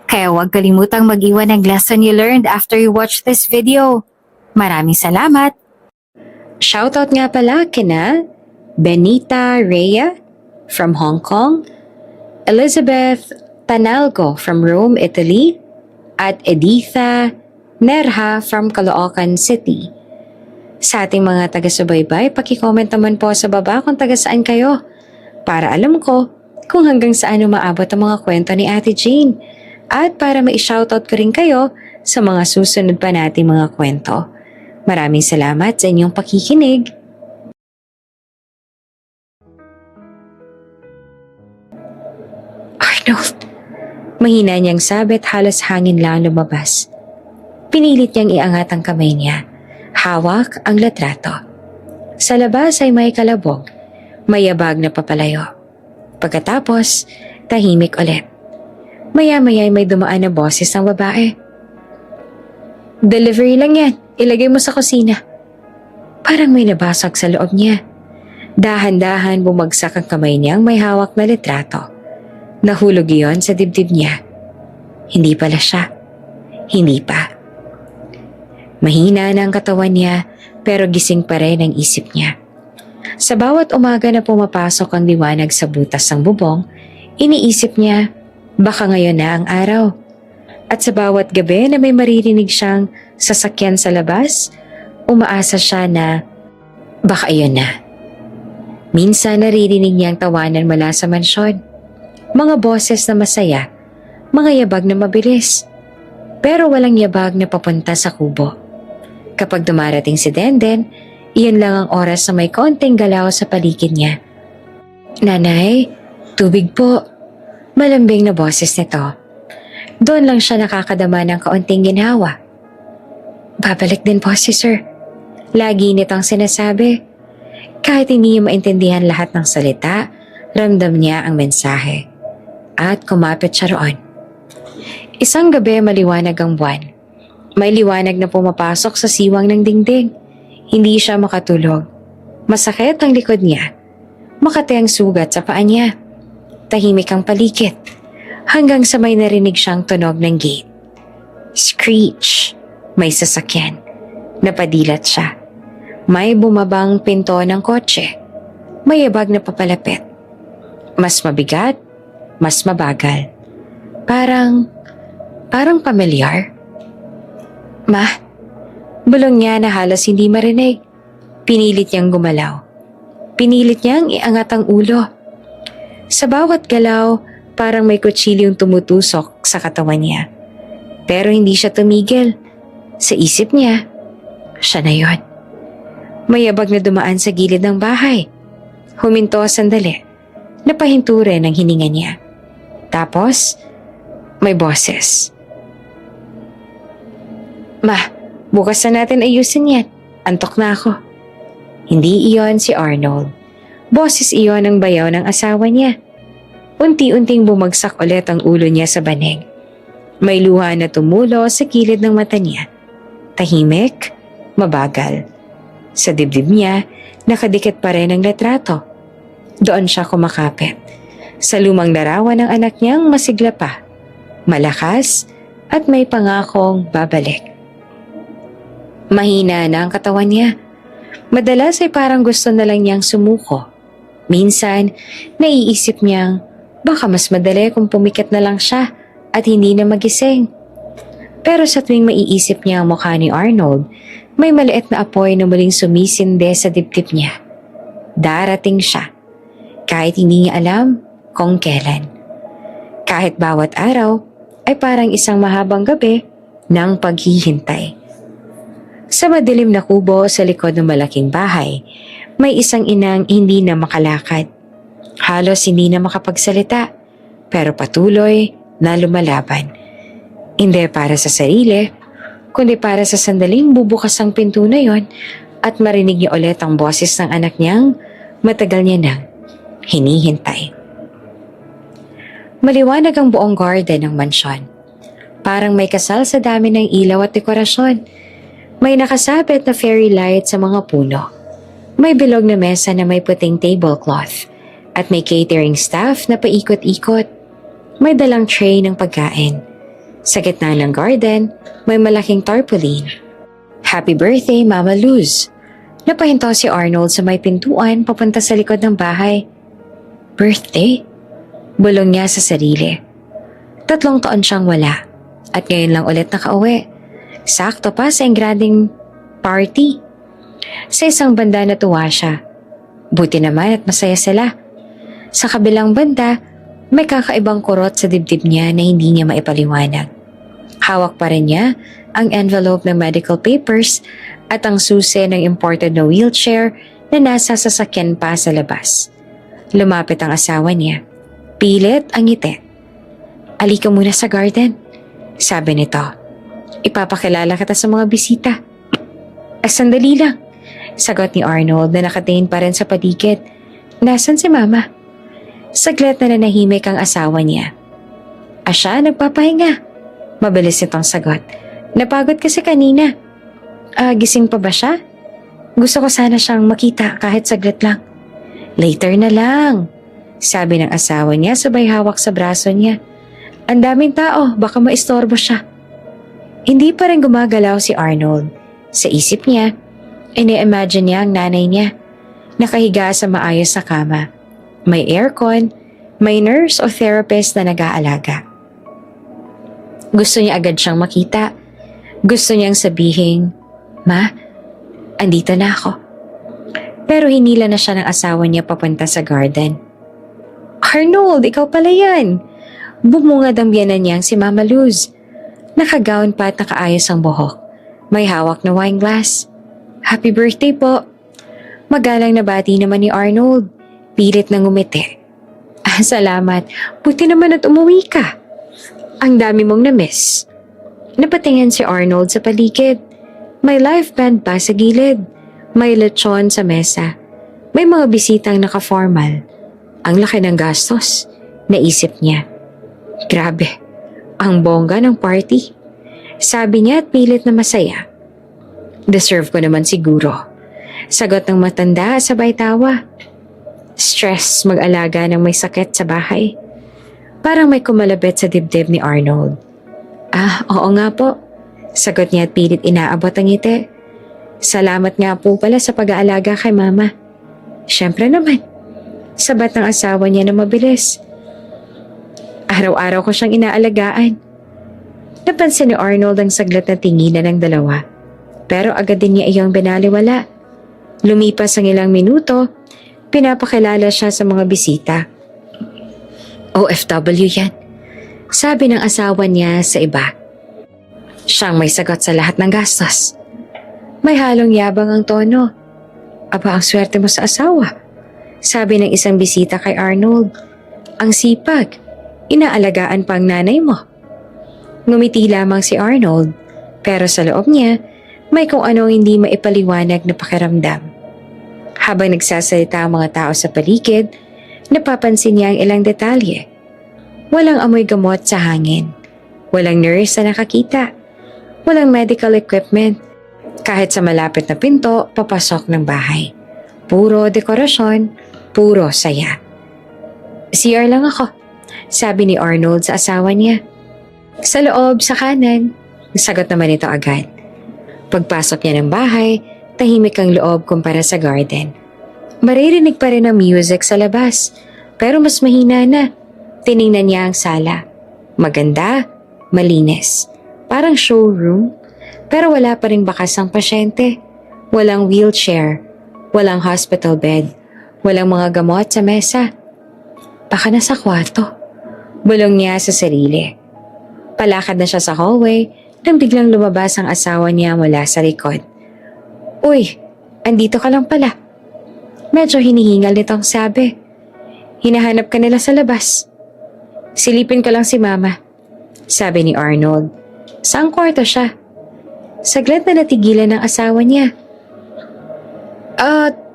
Kaya huwag kalimutang mag-iwan ng lesson you learned after you watch this video. Maraming salamat! Shoutout nga pala kina Benita Rhea from Hong Kong, Elizabeth Tanalgo from Rome, Italy, at Editha Nerha from Caloocan City. Sa ating mga taga-subaybay, paki-comment naman po sa baba kung taga saan kayo para alam ko kung hanggang saan umaabot ang mga kwento ni Ate Jane at para ma-shoutout ko rin kayo sa mga susunod pa nating mga kwento. Maraming salamat sa inyong pakikinig. Arnold, mahina niyang sabit, halos hangin lang lumabas. Pinilit niyang iangat ang kamay niya. Hawak ang litrato. Sa labas ay may kalabog, mayabag na papalayo. Pagkatapos, tahimik ulit. Maya-maya ay may dumaan na boses ng babae. Delivery lang yan, ilagay mo sa kusina. Parang may nabasag sa loob niya. Dahan-dahan bumagsak ang kamay niyang may hawak na litrato. Nahulog iyon sa dibdib niya. Hindi pala siya. Hindi pa. Mahina na ang katawan niya pero gising pa rin ang isip niya. Sa bawat umaga na pumapasok ang liwanag sa butas ng bubong, iniisip niya baka ngayon na ang araw. At sa bawat gabi na may maririnig siyang sasakyan sa labas, umaasa siya na baka iyon na. Minsan naririnig niya ang tawanan mula sa mansyon. Mga boses na masaya, mga yabag na mabilis. Pero walang yabag na papunta sa kubo. Kapag dumarating si Denden, iyon lang ang oras na may konting galaw sa paligid niya. Nanay, tubig po. Malambing na boses nito. Doon lang siya nakakadama ng kaunting ginhawa. Babalik din po si Sir. Lagi nitong sinasabi. Kahit hindi niya maintindihan lahat ng salita, ramdam niya ang mensahe. At kumapit siya roon. Isang gabi maliwanag ang buwan. May liwanag na pumapasok sa siwang ng dingding. Hindi siya makatulog. Masakit ang likod niya. Makati ang sugat sa paa niya. Tahimik ang paligid. Hanggang sa may narinig siyang tunog ng gate. Screech! May sasakyan. Napadilat siya. May bumabang pinto ng kotse. May yabag na papalapit. Mas mabigat, mas mabagal. Parang pamilyar. Ma, bulong niya na halos hindi marinig. Pinilit niyang gumalaw. Pinilit niyang iangat ang ulo. Sa bawat galaw, parang may kutsilyong tumutusok sa katawan niya. Pero hindi siya tumigil. Sa isip niya, siya na yon. May yabag na dumaan sa gilid ng bahay. Huminto sandali. Napahinto rin ang hininga niya. Tapos, may boses. Ma, bukas na natin ayusin yan. Antok na ako. Hindi iyon si Arnold. Boses iyon ang bayaw ng asawa niya. Unti-unting bumagsak ulit ang ulo niya sa banig. May luha na tumulo sa kilid ng mata niya. Tahimik, mabagal. Sa dibdib niya, nakadikit pa rin ang litrato. Doon siya kumakapit. Sa lumang larawan ng anak niyang masigla pa. Malakas at may pangakong babalik. Mahina na ang katawan niya. Madalas ay parang gusto na lang niyang sumuko. Minsan, naiisip niyang baka mas madali kung pumikit na lang siya at hindi na magising. Pero sa tuwing maiisip niya ang mukha ni Arnold, may maliit na apoy na muling sumisinde sa dibdib niya. Darating siya, kahit hindi niya alam kung kailan. Kahit bawat araw ay parang isang mahabang gabi ng paghihintay. Sa madilim na kubo sa likod ng malaking bahay, may isang inang hindi na makalakad. Halos hindi na makapagsalita, pero patuloy na lumalaban. Hindi para sa sarili, kundi para sa sandaling bubukas ang pinto na yon at marinig niya ulit ang boses ng anak niyang matagal niya nang hinihintay. Maliwanag ang buong garden ng mansyon. Parang may kasal sa dami ng ilaw at dekorasyon. May nakasabit na fairy light sa mga puno. May bilog na mesa na may puting tablecloth. At may catering staff na paikot-ikot. May dalang tray ng pagkain. Sa gitna ng garden, may malaking tarpaulin. Happy birthday, Mama Luz. Napahinto si Arnold sa may pintuan papunta sa likod ng bahay. Birthday? Bulong niya sa sarili. 3 taon siyang wala. At ngayon lang ulit nakauwi. Sakto pa sa engranding party. Sa isang banda natuwa siya. Buti naman at masaya sila. Sa kabilang banda, may kakaibang kurot sa dibdib niya na hindi niya maipaliwanag. Hawak pa rin niya ang envelope ng medical papers at ang susi ng imported na wheelchair na nasa sasakyan pa sa labas. Lumapit ang asawa niya. Pilit ang ngiti. Alika muna sa garden, sabi nito. Ipapakilala kita sa mga bisita. Sandali lang, sagot ni Arnold na nakatingin pa rin sa paligid. Nasaan si Mama? Saglit na nanahimik ang asawa niya. Siya, nagpapahinga. Mabilis itong sagot. Napagod kasi kanina. Gising pa ba siya? Gusto ko sana siyang makita kahit saglit lang. Later na lang, sabi ng asawa niya sabay hawak sa braso niya. Ang daming tao, baka maistorbo siya. Hindi pa rin gumagalaw si Arnold. Sa isip niya, ini-imagine niya ang nanay niya. Nakahiga sa maayos na kama. May aircon, may nurse o therapist na nag-aalaga. Gusto niya agad siyang makita. Gusto niyang sabihin, Ma, andito na ako. Pero hinila na siya ng asawa niya papunta sa garden. Arnold, ikaw pala yan. Bumungad ang biyanan niyang si Mama Luz. Nakagown pa at nakaayos ang buhok. May hawak na wine glass. Happy birthday po. Magalang na bati naman ni Arnold. Pilit na ngumiti. Salamat. Buti naman at umuwi ka. Ang dami mong na-miss. Napatingin si Arnold sa paligid. May live band pa sa gilid. May lechon sa mesa. May mga bisitang naka-formal. Ang laki ng gastos. Naisip niya. Grabe. Ang bongga ng party. Sabi niya at pilit na masaya. Deserve ko naman siguro. Sagot ng matanda sabay tawa. Stress mag-alaga ng may sakit sa bahay. Parang may kumalabit sa dibdib ni Arnold. Oo nga po. Sagot niya at pilit inaabot ang ngiti. Salamat nga po pala sa pag-aalaga kay Mama. Siyempre naman. Sabat ng asawa niya na mabilis. Araw-araw ko siyang inaalagaan. Napansin ni Arnold ang saglit na tinginan ng dalawa. Pero agad din niya iyong binaliwala. Lumipas ang ilang minuto, pinapakilala siya sa mga bisita. OFW yan, sabi ng asawa niya sa iba. Siyang may sagot sa lahat ng gastos. May halong yabang ang tono. Aba, ang swerte mo sa asawa, sabi ng isang bisita kay Arnold. Ang sipag, inaalagaan pa ang nanay mo. Ngumiti lamang si Arnold, pero sa loob niya, may kung anong hindi maipaliwanag na pakiramdam. Habang nagsasalita ang mga tao sa paligid, napapansin niya ang ilang detalye. Walang amoy gamot sa hangin. Walang nurse na nakakita. Walang medical equipment. Kahit sa malapit na pinto, papasok ng bahay. Puro dekorasyon, puro saya. CR lang ako, sabi ni Arnold sa asawa niya. Sa loob, sa kanan, sagot naman ito agad. Pagpasok niya ng bahay, tahimik ang loob kumpara sa garden. Maririnig pa rin ang music sa labas, pero mas mahina na. Tiningnan niya ang sala. Maganda, malinis. Parang showroom, pero wala pa rin bakas ang pasyente. Walang wheelchair, walang hospital bed, walang mga gamot sa mesa. Baka nasa kwarto. Bulong niya sa sarili. Palakad na siya sa hallway nang biglang lumabas ang asawa niya mula sa likod. Uy, andito ka lang pala. Medyo hinihingal nitong sabi. Hinahanap ka nila sa labas. Silipin ko lang si Mama, sabi ni Arnold. Saang kwarto siya? Saglit na natigilan ng asawa niya.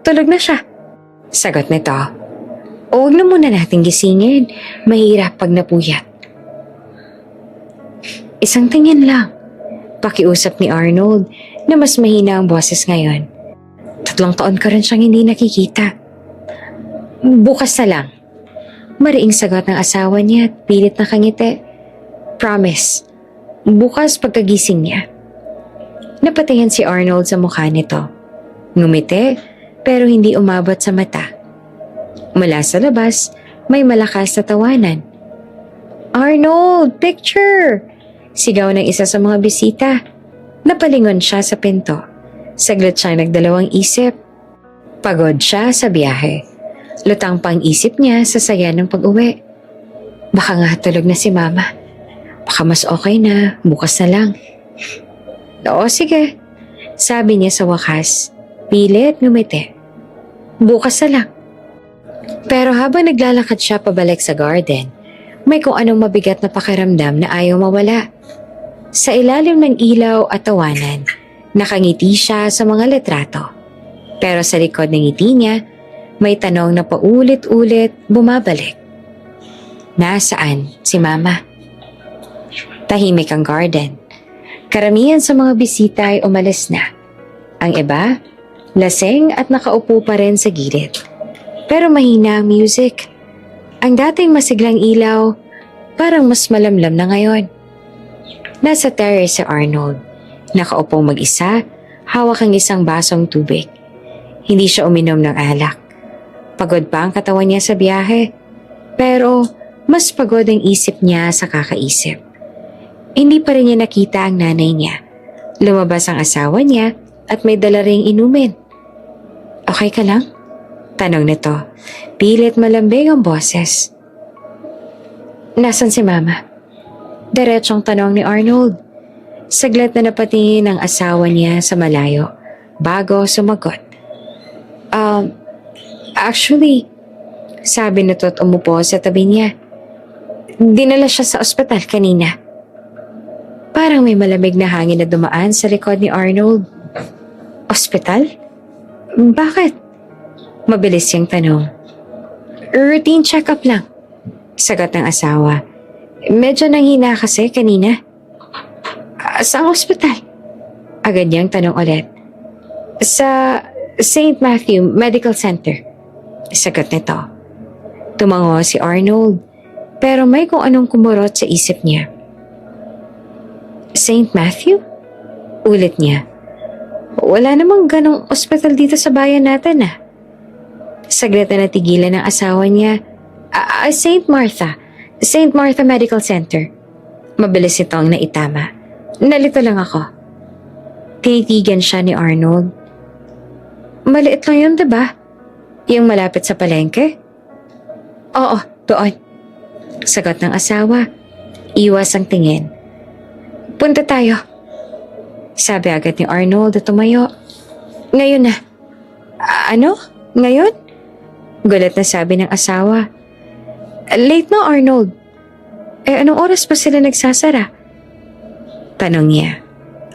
Tulog na siya, sagot nito. Huwag na muna nating gisingin. Mahirap pag napuyat. Isang tingin lang. Pakiusap ni Arnold na mas mahina ang boses ngayon. 3 taon ka rin siyang hindi nakikita. Bukas na lang. Mariing sagot ng asawa niya at pilit na kangiti. Promise. Bukas pagkagising niya. Napatingin si Arnold sa mukha nito. Ngumiti pero hindi umabot sa mata. Mula sa labas, may malakas na tawanan. Arnold, picture! Sigaw ng isa sa mga bisita. Napalingon siya sa pinto. Saglit siyang nagdalawang isip. Pagod siya sa biyahe. Lutang pang isip niya sa saya ng pag-uwi. Baka nga tulog na si Mama. Baka mas okay na, bukas na lang. Oo, sige. Sabi niya sa wakas. Pilit ngumiti. Bukas na lang. Pero habang naglalakad siya pabalik sa garden, may kung anong mabigat na pakiramdam na ayaw mawala. Sa ilalim ng ilaw at tawanan, nakangiti siya sa mga litrato. Pero sa likod ng ngiti niya, may tanong na paulit-ulit bumabalik. Nasaan si Mama? Tahimik ang garden. Karamihan sa mga bisita ay umalis na. Ang iba, lasing at nakaupo pa rin sa gilid. Pero mahina ang music. Ang dating masiglang ilaw, parang mas malamlam na ngayon. Nasa terrace si Arnold. Nakaupong mag-isa, hawak ang isang basong tubig. Hindi siya uminom ng alak. Pagod pa ang katawan niya sa biyahe. Pero mas pagod ang isip niya sa kakaisip. Hindi pa rin niya nakita ang nanay niya. Lumabas ang asawa niya at may dala ring inumin. Okay ka lang? Tanong nito. Pilit malambing ang boses. Nasaan si Mama? Diretsong tanong ni Arnold. Saglit na napatingin ang asawa niya sa malayo bago sumagot. Actually, sabi nito at umupo sa tabi niya. Dinala siya sa ospital kanina. Parang may malamig na hangin na dumaan sa likod ni Arnold. Ospital? Bakit? Mabilis siyang tanong. Routine check-up lang, sagot ng asawa. Medyo nanghina kasi kanina. Saang ospital? Agad niyang tanong ulit. Sa St. Matthew Medical Center, sagot nito. Tumango si Arnold, pero may kung anong kumurot sa isip niya. St. Matthew? Ulit niya. Wala namang ganong ospital dito sa bayan natin ah. Saglit na natigilan ng asawa niya. St. Martha Medical Center. Mabilis itong naitama. Nalito lang ako. Tinitigan siya ni Arnold. Maliit lang yun, diba? Yung malapit sa palengke? Oo, doon. Sagot ng asawa. Iwas ang tingin. Punta tayo. Sabi agad ni Arnold at tumayo. Ngayon na. Ano? Ngayon? Gulat na sabi ng asawa. Late na, Arnold. Anong oras pa sila nagsasara? Tanong niya.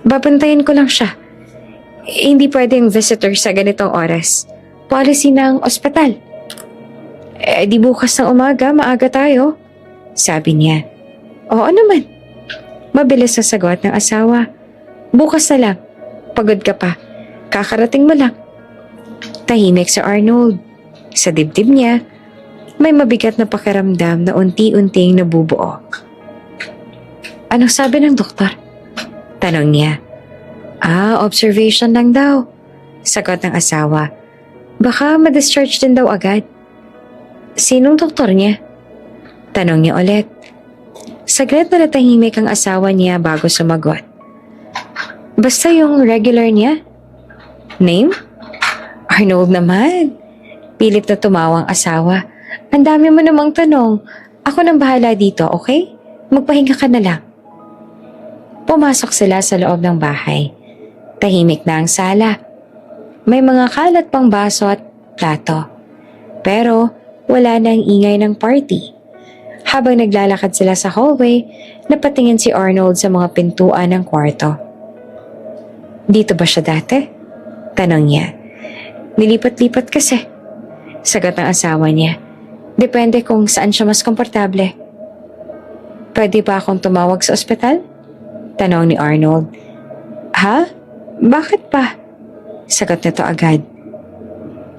Babantayan ko lang siya. Hindi pwedeng visitor sa ganitong oras. Policy ng ospital. Di bukas ng umaga, maaga tayo. Sabi niya. Oo naman. Mabilis na sagot ng asawa. Bukas na lang. Pagod ka pa. Kakarating mo lang. Tahimik sa Arnold. Sa dibdib niya, may mabigat na pakiramdam na unti-unting nabubuo. Anong sabi ng doktor? Tanong niya. Observation lang daw. Sagot ng asawa. Baka ma-discharge din daw agad. Sinong doktor niya? Tanong niya ulit. Saglit na natahimik ang asawa niya bago sumagot. Basta yung regular niya. Name? Arnold naman. Pilit na tumawang asawa. Ang dami mo namang tanong. Ako nang bahala dito, okay? Magpahinga ka na lang. Pumasok sila sa loob ng bahay. Tahimik na ang sala. May mga kalat pang baso at plato. Pero wala na ang ingay ng party. Habang naglalakad sila sa hallway, napatingin si Arnold sa mga pintuan ng kwarto. Dito ba siya dati? Tanong niya. Nilipat-lipat kasi. Sagot ng asawa niya. Depende kung saan siya mas komportable. Pwede ba akong tumawag sa ospital? Tanong ni Arnold. Ha? Bakit pa? Sagot nito agad.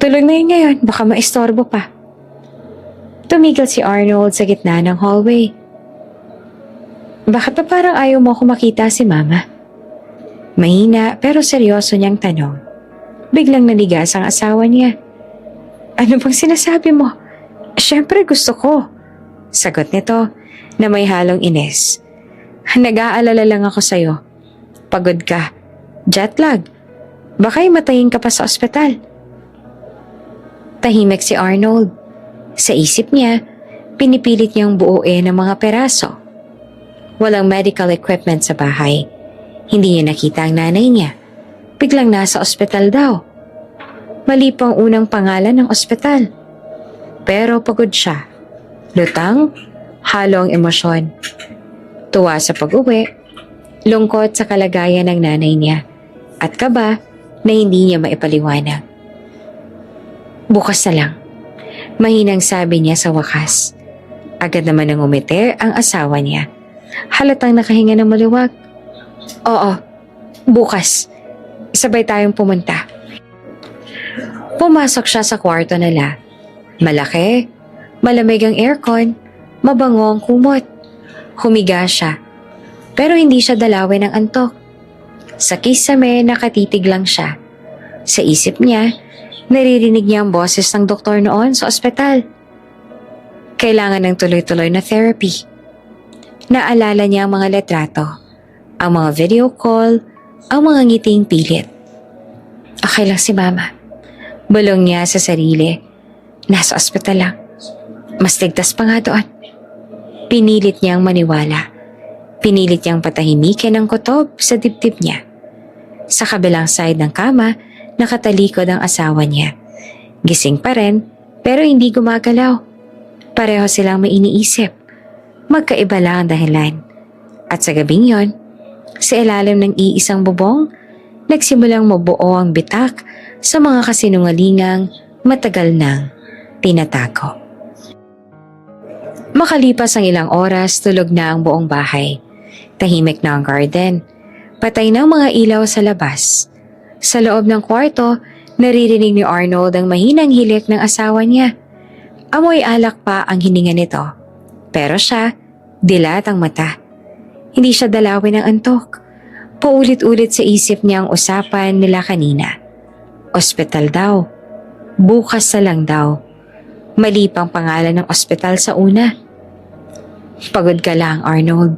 Tulog na yun ngayon, baka maistorbo pa. Tumigil si Arnold sa gitna ng hallway. Bakit pa parang ayaw mo ako makita si Mama? Mahina pero seryoso niyang tanong. Biglang nanigas ang asawa niya. Ano bang sinasabi mo? Siyempre gusto ko. Sagot nito na may halong inis. Nag-aalala lang ako sa'yo. Pagod ka. Jet lag. Baka matayin ka pa sa ospital. Tahimik si Arnold. Sa isip niya, pinipilit niyang buuin ang mga peraso. Walang medical equipment sa bahay. Hindi niya nakita ang nanay niya. Biglang nasa ospital daw. Mali pang unang pangalan ng ospital. Pero pagod siya. Lutang, halo ang emosyon. Tuwa sa pag-uwi, lungkot sa kalagayan ng nanay niya, at kaba na hindi niya maipaliwanag. Bukas na lang, mahinang sabi niya sa wakas. Agad naman nang umiti ang asawa niya. Halatang nakahinga ng maluwag. Oo, bukas. Sabay tayong pumunta. Pumasok siya sa kwarto nila. Malaki, malamig ang aircon, mabango ang kumot. Humiga siya, pero hindi siya dalawin ng antok. Sa kisame, nakatitig lang siya. Sa isip niya, naririnig niya ang boses ng doktor noon sa ospital. Kailangan ng tuloy-tuloy na therapy. Naalala niya ang mga litrato, ang mga video call, ang mga ngiting pilit. Okay lang si Mama. Bulong niya sa sarili. Nasa ospital lang. Mas ligtas pa nga doon. Pinilit niyang maniwala. Pinilit niyang patahimikin ang kutob sa dibdib niya. Sa kabilang side ng kama, nakatalikod ang asawa niya. Gising pa rin, pero hindi gumagalaw. Pareho silang may iniisip. Magkaiba lang ang dahilan. At sa gabing yon, sa ilalim ng iisang bubong, nagsimulang mabuo ang bitak sa mga kasinungalingang matagal nang tinatago. Makalipas ang ilang oras, tulog na ang buong bahay. Tahimik na ang garden. Patay ng mga ilaw sa labas. Sa loob ng kwarto, naririnig ni Arnold ang mahinang hilik ng asawa niya. Amoy alak pa ang hininga nito. Pero siya, dilat ang mata. Hindi siya dalawin ng antok. Paulit-ulit sa isip niya ang usapan nila kanina. Ospital daw. Bukas na lang daw. Mali pang pangalan ng ospital sa una. Pagod ka lang, Arnold.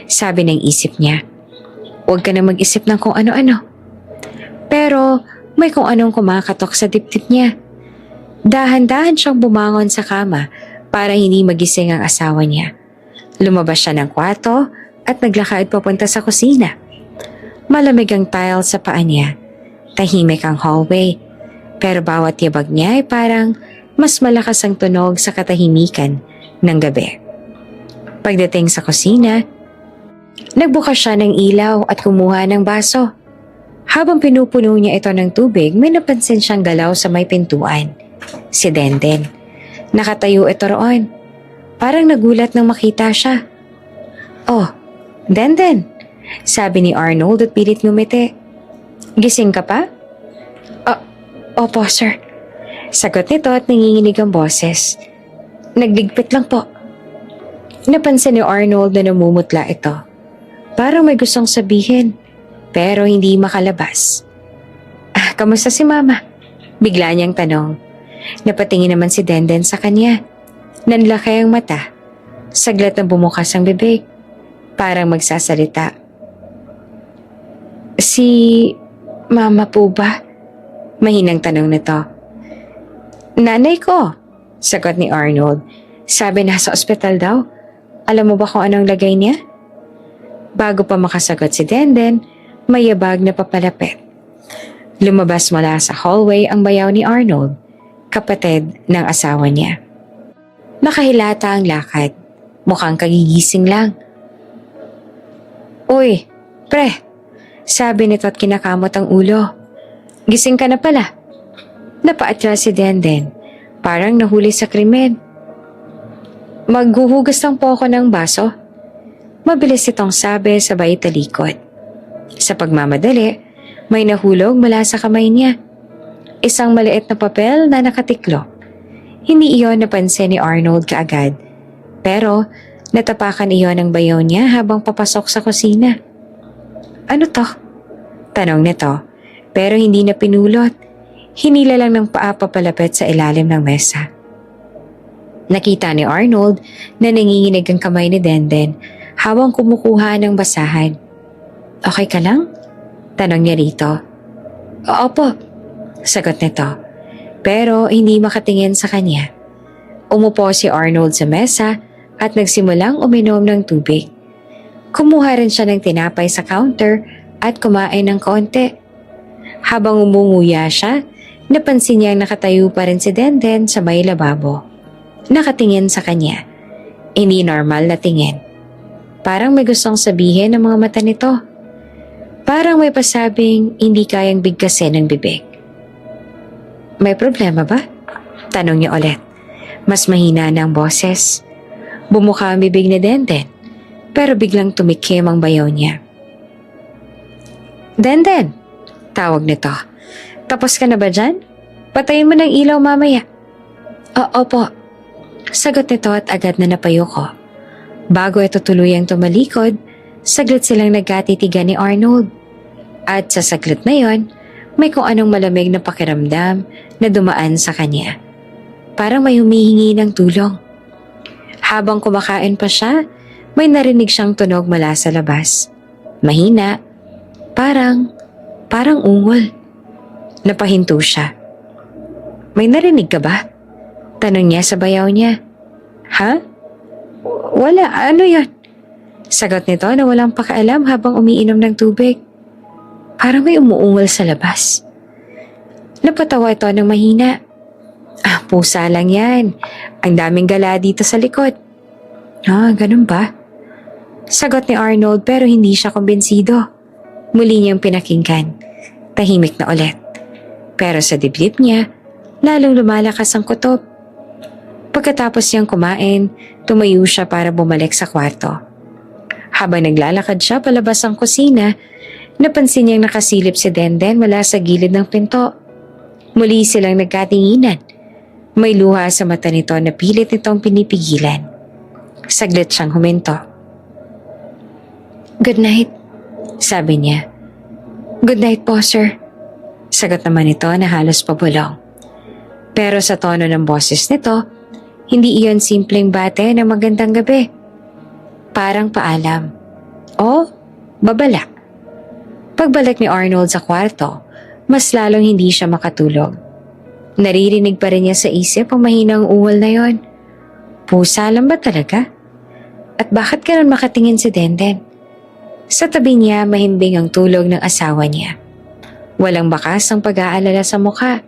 Sabi ng isip niya. Huwag ka na mag-isip ng kung ano-ano. Pero may kung anong kumakatok sa dibdib niya. Dahan-dahan siyang bumangon sa kama para hindi magising ang asawa niya. Lumabas siya ng kwarto at naglakad papunta sa kusina. Malamig ang tile sa paa niya. Tahimik ang hallway. Pero bawat yabag niya ay parang mas malakas ang tunog sa katahimikan ng gabi. Pagdating sa kusina, nagbukas siya ng ilaw at kumuha ng baso. Habang pinupuno niya ito ng tubig, may napansin siyang galaw sa may pintuan. Si Denden. Nakatayo ito roon. Parang nagulat nang makita siya. Oh, Denden, sabi ni Arnold at pilit ngumiti. Gising ka pa? Opo, sir. Sagot nito at nanginginig ang boses. Nagligpit lang po. Napansin ni Arnold na namumutla ito. Parang may gustong sabihin, pero hindi makalabas. Kamusta si Mama? Bigla niyang tanong. Napatingin naman si Denden sa kanya. Nanlaki ang mata. Saglit na bumukas ang bibig. Parang magsasalita. Si Mama po ba? Mahinang tanong nito. Nanay ko, sagot ni Arnold. Sabi nasa ospital daw. Alam mo ba kung anong lagay niya? Bago pa makasagot si Denden, may yabag na papalapit. Lumabas mula sa hallway ang bayaw ni Arnold, kapatid ng asawa niya. Nakahilata ang lakad. Mukhang kagigising lang. Uy, pre, sabi nito at kinakamot ang ulo. Gising ka na pala. Napaatras si Denden. Parang nahuli sa krimen. Maghuhugas lang po ako ng baso. Mabilis itong sabi sabay talikod. Sa pagmamadali, may nahulog mula sa kamay niya. Isang maliit na papel na nakatiklop. Hindi iyon napansin ni Arnold kaagad. Pero natapakan iyon ang bayaw niya habang papasok sa kusina. Ano to? Tanong nito, pero hindi na pinulot. Hinila lang ng paa papalapit sa ilalim ng mesa. Nakita ni Arnold na nanginginig ang kamay ni Denden habang kumukuha ng basahan. Okay ka lang? Tanong niya rito. Opo, sagot nito. Pero hindi makatingin sa kanya. Umupo si Arnold sa mesa at nagsimulang uminom ng tubig. Kumuha rin siya ng tinapay sa counter at kumain ng konti. Habang umunguya siya, napansin niyang nakatayo pa rin si Denden sa may lababo. Nakatingin sa kanya. Hindi normal na tingin. Parang may gustong sabihin ng mga mata nito. Parang may pasabing hindi kayang bigkasin ng bibig. May problema ba? Tanong niya ulit. Mas mahina na ang boses. Bumuka ang bibig ni Denden, pero biglang tumikim ang bayaw niya. Denden! Tawag nito. Tapos ka na ba dyan? Patayin mo ng ilaw mamaya. Opo. Sagot nito at agad na napayo ko. Bago ito tuluyang tumalikod, saglit silang nagkatitigan ni Arnold. At sa saglit na yon, may kung anong malamig na pakiramdam na dumaan sa kanya. Parang may humihingi ng tulong. Habang kumakain pa siya, may narinig siyang tunog mula sa labas. Mahina, parang ungol. Napahinto siya. May narinig ka ba? Tanong niya sa bayaw niya. Ha? Wala, ano yan? Sagot nito na walang pakialam habang umiinom ng tubig. Parang may umuungol sa labas. Napatawa ito ng mahina. Pusa lang yan. Ang daming gala dito sa likod. Ganun ba? Sagot ni Arnold pero hindi siya kumbensido. Muli niyang pinakinggan. Tahimik na ulit. Pero sa dibdib niya, lalong lumalakas ang kutob. Pagkatapos niyang kumain, tumayo siya para bumalik sa kwarto. Habang naglalakad siya palabas ang kusina, napansin niyang nakasilip si Denden mula sa gilid ng pinto. Muli silang nagkatinginan. May luha sa mata nito na pilit nitong pinipigilan. Saglit siyang huminto. Good night, sabi niya. Good night po, sir. Sagot naman ito na halos pabulong. Pero sa tono ng boses nito, hindi iyon simpleng bate na magandang gabi. Parang paalam. O babala. Pagbalik ni Arnold sa kwarto, mas lalong hindi siya makatulog. Naririnig pa rin niya sa isip ang mahinang ungol na yon. Pusa lang ba talaga? At bakit ganun makatingin si Denden? Sa tabi niya mahimbing ang tulog ng asawa niya. Walang bakas ang pag-aalala sa mukha.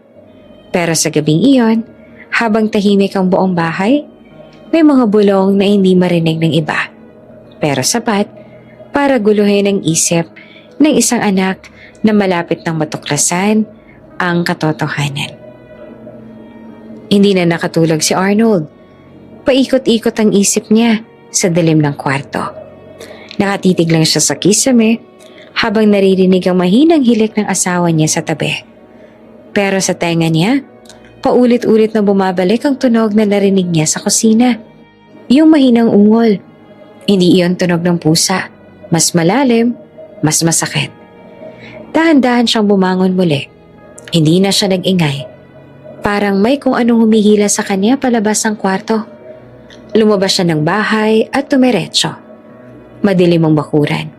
Pero sa gabing iyon, habang tahimik ang buong bahay, may mga bulong na hindi marinig ng iba. Pero sapat para guluhin ang isip ng isang anak na malapit ng matuklasan ang katotohanan. Hindi na nakatulog si Arnold. Paikot-ikot ang isip niya sa dilim ng kwarto. Nakatitig lang siya sa kisame habang naririnig ang mahinang hilik ng asawa niya sa tabi. Pero sa tenga niya, paulit-ulit na bumabalik ang tunog na narinig niya sa kusina. Yung mahinang ungol. Hindi iyon tunog ng pusa. Mas malalim, mas masakit. Dahan-dahan siyang bumangon muli. Hindi na siya nag-ingay. Parang may kung anong humihila sa kanya palabas ng kwarto. Lumabas siya ng bahay at tumiretso. Madilim ang bakuran.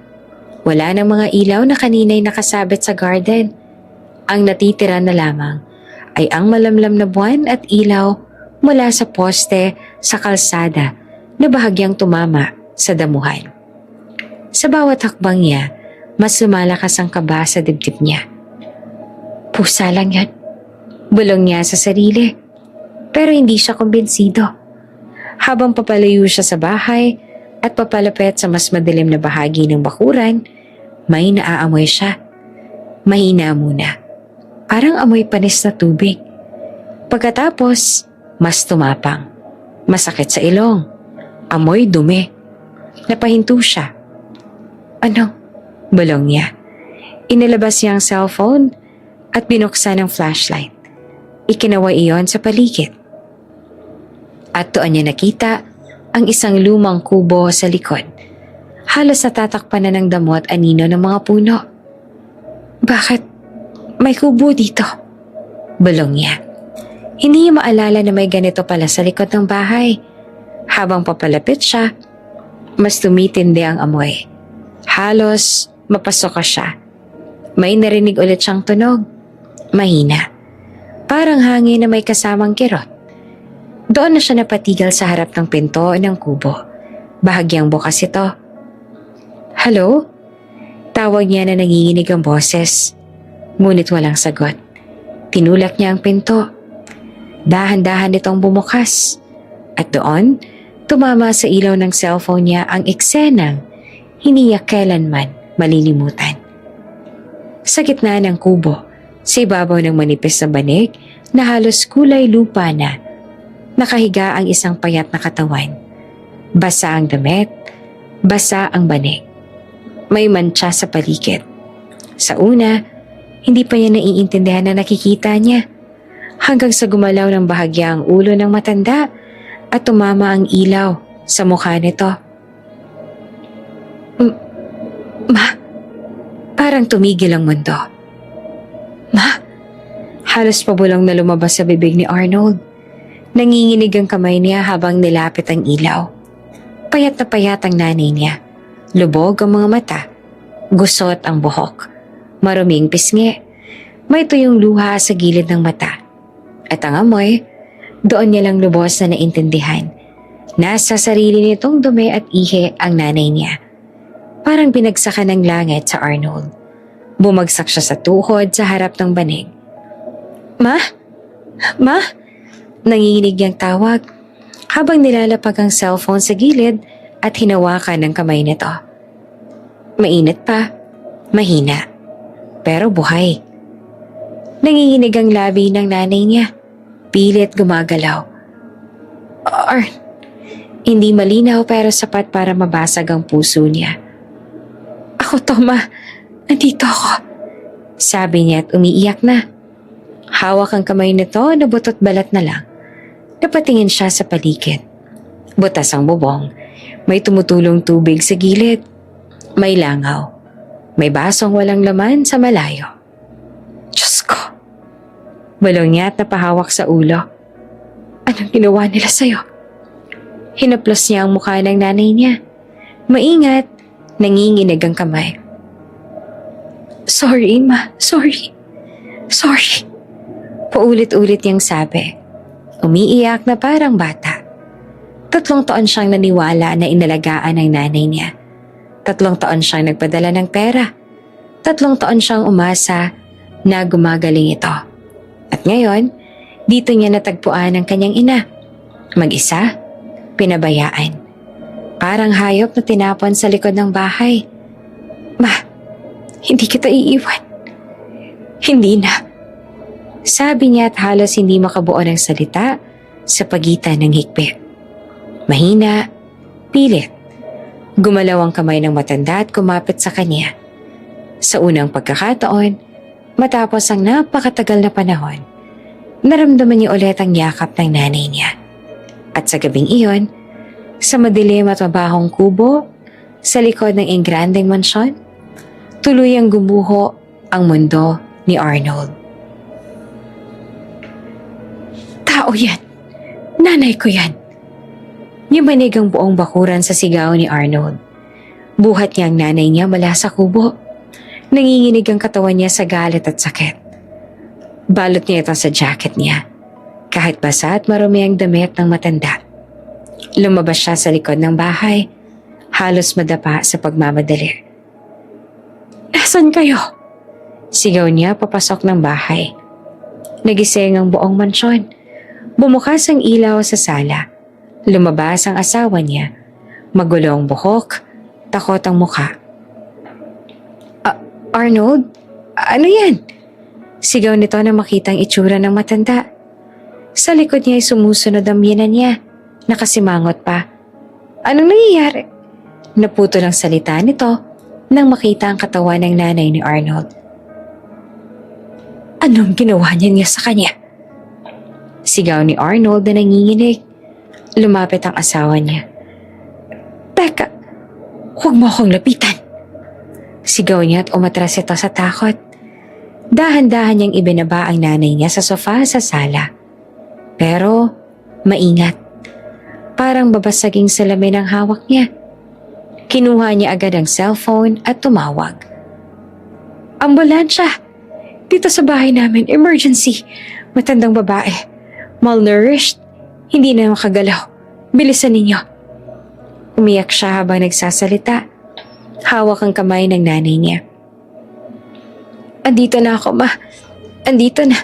Wala nang mga ilaw na kanina'y nakasabit sa garden. Ang natitira na lamang ay ang malamlam na buwan at ilaw mula sa poste sa kalsada na bahagyang tumama sa damuhan. Sa bawat hakbang niya, mas lumalakas ang kaba sa dibdib niya. Pusa lang yan. Bulong niya sa sarili. Pero hindi siya kumbinsido. Habang papalayo siya sa bahay at papalapit sa mas madilim na bahagi ng bakuran, may naaamoy siya. Mahina muna. Parang amoy panis na tubig. Pagkatapos, mas tumapang. Masakit sa ilong. Amoy dumi. Napahinto siya. Ano? Bulong niya. Inilabas niya ang cellphone at binuksan ang flashlight. Ikinawa iyon sa paligid. At doon niya nakita ang isang lumang kubo sa likod. Halos natatakpan na ng damo at anino ng mga puno. Bakit may kubo dito? Bulong niya. Hindi niya maalala na may ganito pala sa likod ng bahay. Habang papalapit siya, mas tumitindi ang amoy. Halos mapasok siya. May narinig ulit siyang tunog. Mahina. Parang hangin na may kasamang kirot. Doon na siya napatigal sa harap ng pinto ng kubo. Bahagyang bukas ito. Hello? Tawag niya na nanginginig ang boses. Ngunit walang sagot. Tinulak niya ang pinto. Dahan-dahan itong bumukas. At doon, tumama sa ilaw ng cellphone niya ang eksenang hindi niya kailanman malilimutan. Sa gitna ng kubo, sa ibabaw ng manipis na banig na halos kulay lupa na, nakahiga ang isang payat na katawan. Basa ang damit, basa ang banig. May mantsa sa paligid. Sa una, hindi pa niya naiintindihan na nakikita niya. Hanggang sa gumalaw ng bahagya ang ulo ng matanda at tumama ang ilaw sa mukha nito. Ma, parang tumigil ang mundo. Ma, halos pabulong na lumabas sa bibig ni Arnold. Nanginginig ang kamay niya habang nilapit ang ilaw. Payat na payat ang nanay niya. Lubog ang mga mata. Gusot ang buhok. Maruming pisngi. May tuyong luha sa gilid ng mata. At ang amoy, doon niya lang lubos na naintindihan. Nasa sarili nitong dumi at ihi ang nanay niya. Parang binagsakan ng langit sa Arnold. Bumagsak siya sa tuhod sa harap ng banig. Ma? Ma? Nanginginig niyang tawag habang nilalapag ang cellphone sa gilid at hinawakan ng kamay nito. Mainit pa, mahina, pero buhay. Nanginginig ang labi ng nanay niya. Pilit gumagalaw. Hindi malinaw pero sapat para mabasag ang puso niya. Ako to, Ma. Nandito ako. Sabi niya at umiiyak na. Hawak ang kamay nito na butot balat na lang. Napatingin siya sa paligid. Butas ang bubong. May tumutulong tubig sa gilid. May langaw. May basong walang laman sa malayo. Diyos ko! Bulong niya at napahawak sa ulo. Anong ginawa nila sa'yo? Hinaplos niya ang mukha ng nanay niya. Maingat, nanginginig ang kamay. Sorry, Ma. Sorry. Sorry. Paulit-ulit niyang sabi. Umiiyak na parang bata. 3 taon siyang naniwala na inalagaan ng nanay niya. 3 taon siyang nagpadala ng pera. 3 taon siyang umasa na gumagaling ito. At ngayon, dito niya natagpuan ang kanyang ina. Mag-isa, pinabayaan. Parang hayop na tinapon sa likod ng bahay. Ma, hindi kita iiwan. Hindi na. Sabi niya at halos hindi makabuo ng salita sa pagitan ng hikbi. Mahina, pilit. Gumalaw ang kamay ng matanda at kumapit sa kanya. Sa unang pagkakataon, matapos ang napakatagal na panahon, naramdaman niya ulit ang yakap ng nanay niya. At sa gabing iyon, sa madilim at mabahong kubo, sa likod ng engrandeng mansyon, tuluyang gumuho ang mundo ni Arnold. Tao yan! Nanay ko yan! Yumanig ang buong bakuran sa sigaw ni Arnold. Buhat niya ang nanay niya mula sa kubo. Nanginginig ang katawan niya sa galit at sakit. Balot niya ito sa jacket niya. Kahit basa at marumi ang damit ng matanda. Lumabas siya sa likod ng bahay. Halos madapa sa pagmamadali. Nasaan kayo? Sigaw niya papasok ng bahay. Nagising ang buong mansyon. Bumukas ang ilaw sa sala. Lumabas ang asawa niya. Magulo ang buhok, takot ang mukha. Arnold? Ano yan? Sigaw nito na makita ang itsura ng matanda. Sa likod niya ay sumusunod ang biyenan niya. Nakasimangot pa. Anong nangyayari? Naputo ng salita nito nang makita ang katawan ng nanay ni Arnold. Anong ginawa niya sa kanya? Sigaw ni Arnold na nanginginig. Lumapit ang asawa niya. Teka, huwag mo akong lapitan. Sigaw niya at umatras ito sa takot. Dahan-dahan niyang ibinaba ang nanay niya sa sofa sa sala. Pero, maingat. Parang babasaging salamin ang hawak niya. Kinuha niya agad ang cellphone at tumawag. Ambulansya! Dito sa bahay namin, emergency. Matandang babae. Malnourished. Hindi na makagalaw. Bilisan ninyo. Umiyak siya habang nagsasalita. Hawak ang kamay ng nanay niya. Andito na ako, ma. Andito na.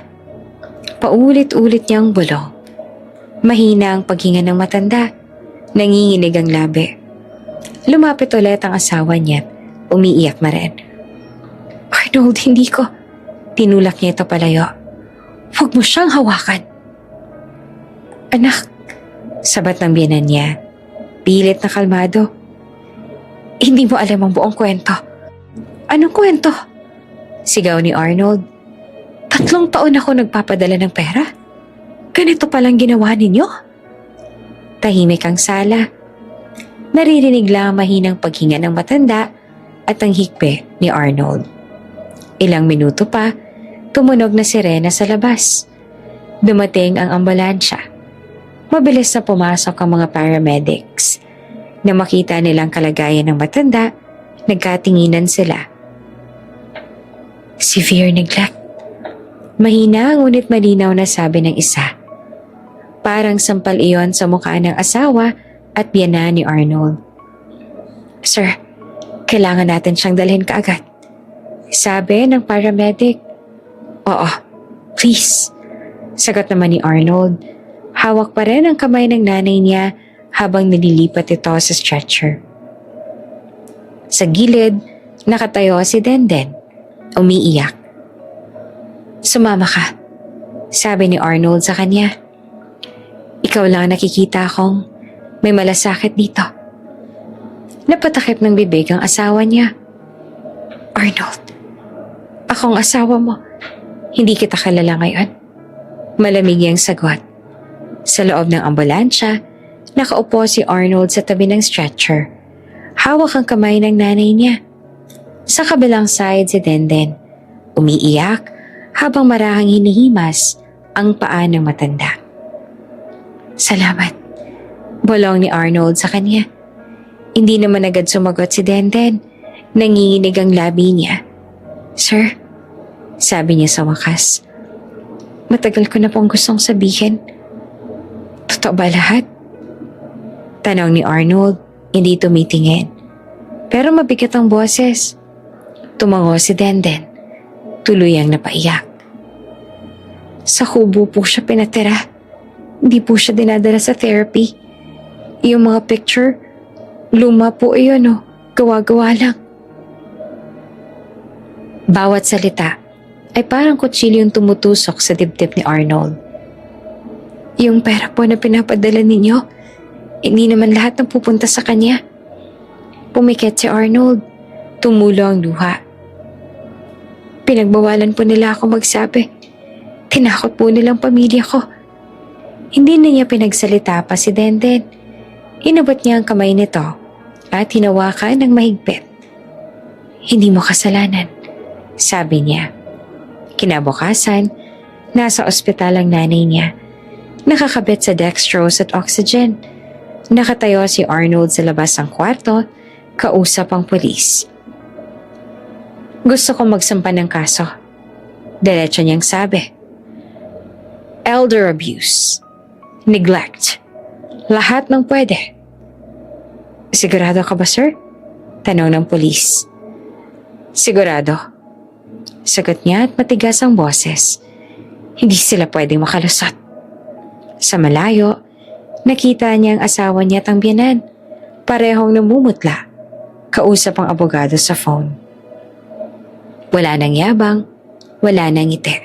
Paulit-ulit niyang bulong. Mahina ang paghinga ng matanda. Nanginginig ang labi. Lumapit ulit ang asawa niya. Umiiyak na rin. Arnold, hindi ko. Tinulak niya ito palayo. Huwag mo siyang hawakan. Anak, sabat ng biyenan niya. Pilit na kalmado. Hindi mo alam ang buong kwento. Anong kwento? Sigaw ni Arnold. 3 taon ako nagpapadala ng pera. Ganito palang ginawa ninyo? Tahimik ang sala. Naririnig lang ang mahinang paghinga ng matanda at ang hikbe ni Arnold. Ilang minuto pa, tumunog na sirena sa labas. Dumating ang ambulansya. Mabilis na pumasok ang mga paramedics. Na makita nilang kalagayan ng matanda, nagkatinginan sila. Severe neglect. Mahina ngunit malinaw na sabi ng isa. Parang sampal iyon sa mukha ng asawa at biyenan ni Arnold. Sir, kailangan natin siyang dalhin kaagad. Sabi ng paramedic. Oo, please. Sagot naman ni Arnold. Hawak pa rin ang kamay ng nanay niya habang nililipat ito sa stretcher. Sa gilid, nakatayo si Denden. Umiiyak. Sumama ka, sabi ni Arnold sa kanya. Ikaw lang nakikita akong may malasakit dito. Napatakip ng bibig ang asawa niya. Arnold, akong asawa mo. Hindi kita kilala ngayon. Malamig niyang sagot. Sa loob ng ambulansya, nakaupo si Arnold sa tabi ng stretcher. Hawak ang kamay ng nanay niya. Sa kabilang side si Denden. Umiiyak habang marahang hinihimas ang paa ng matanda. Salamat. Bulong ni Arnold sa kanya. Hindi naman agad sumagot si Denden. Nanginginig ang labi niya. Sir, sabi niya sa wakas. Matagal ko na pong gustong sabihin. Totoo ba lahat? Tanong ni Arnold, hindi tumitingin. Pero mabigat ang boses. Tumango si Denden. Tuluyang napaiyak. Sa kubo po siya pinatira. Hindi po siya dinadala sa therapy. Yung mga picture, luma po iyon o, gawa-gawa lang. Bawat salita ay parang kutsilyong tumutusok sa dibdib ni Arnold. Yung pera po na pinapadala ninyo, hindi naman lahat ng pupunta sa kanya. Pumikit si Arnold. Tumulo ang luha. Pinagbawalan po nila ako magsabi. Tinakot po nilang pamilya ko. Hindi na niya pinagsalita pa si Denden. Inabot niya ang kamay nito at hinawakan ng mahigpit. Hindi mo kasalanan, sabi niya. Kinabukasan, nasa ospital ang nanay niya. Nakakabit sa dextrose at oxygen. Nakatayo si Arnold sa labas ng kwarto, kausap ang pulis. Gusto kong magsampa ng kaso. Diretso niyang sabi. Elder abuse. Neglect. Lahat ng pwede. Sigurado ka ba, sir? Tanong ng pulis. Sigurado. Sagot niya at matigas ang boses. Hindi sila pwedeng makalusot. Sa malayo, Nakita niya ang asawa niya at ang biyanan. Parehong namumutla. Kausap ang abogado sa phone. Wala nang yabang, wala nang ngiti.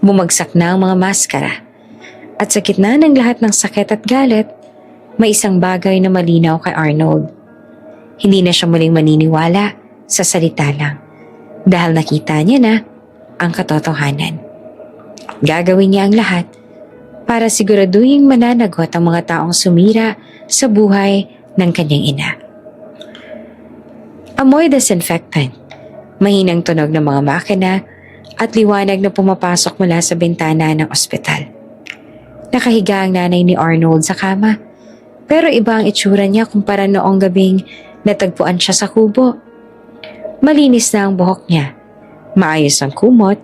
Bumagsak na ang mga maskara. At sa gitna ng lahat ng sakit at galit, may isang bagay na malinaw kay Arnold. Hindi na siya muling maniniwala sa salita lang dahil nakita niya na ang katotohanan. Gagawin niya ang lahat para siguraduhin mananagot ang mga taong sumira sa buhay ng kanyang ina. Amoy disinfectant, mahinang tunog ng mga makina at liwanag na pumapasok mula sa bintana ng ospital. Nakahiga ang nanay ni Arnold sa kama, pero iba ang itsura niya kumpara noong gabing natagpuan siya sa kubo. Malinis na ang buhok niya, maayos ang kumot,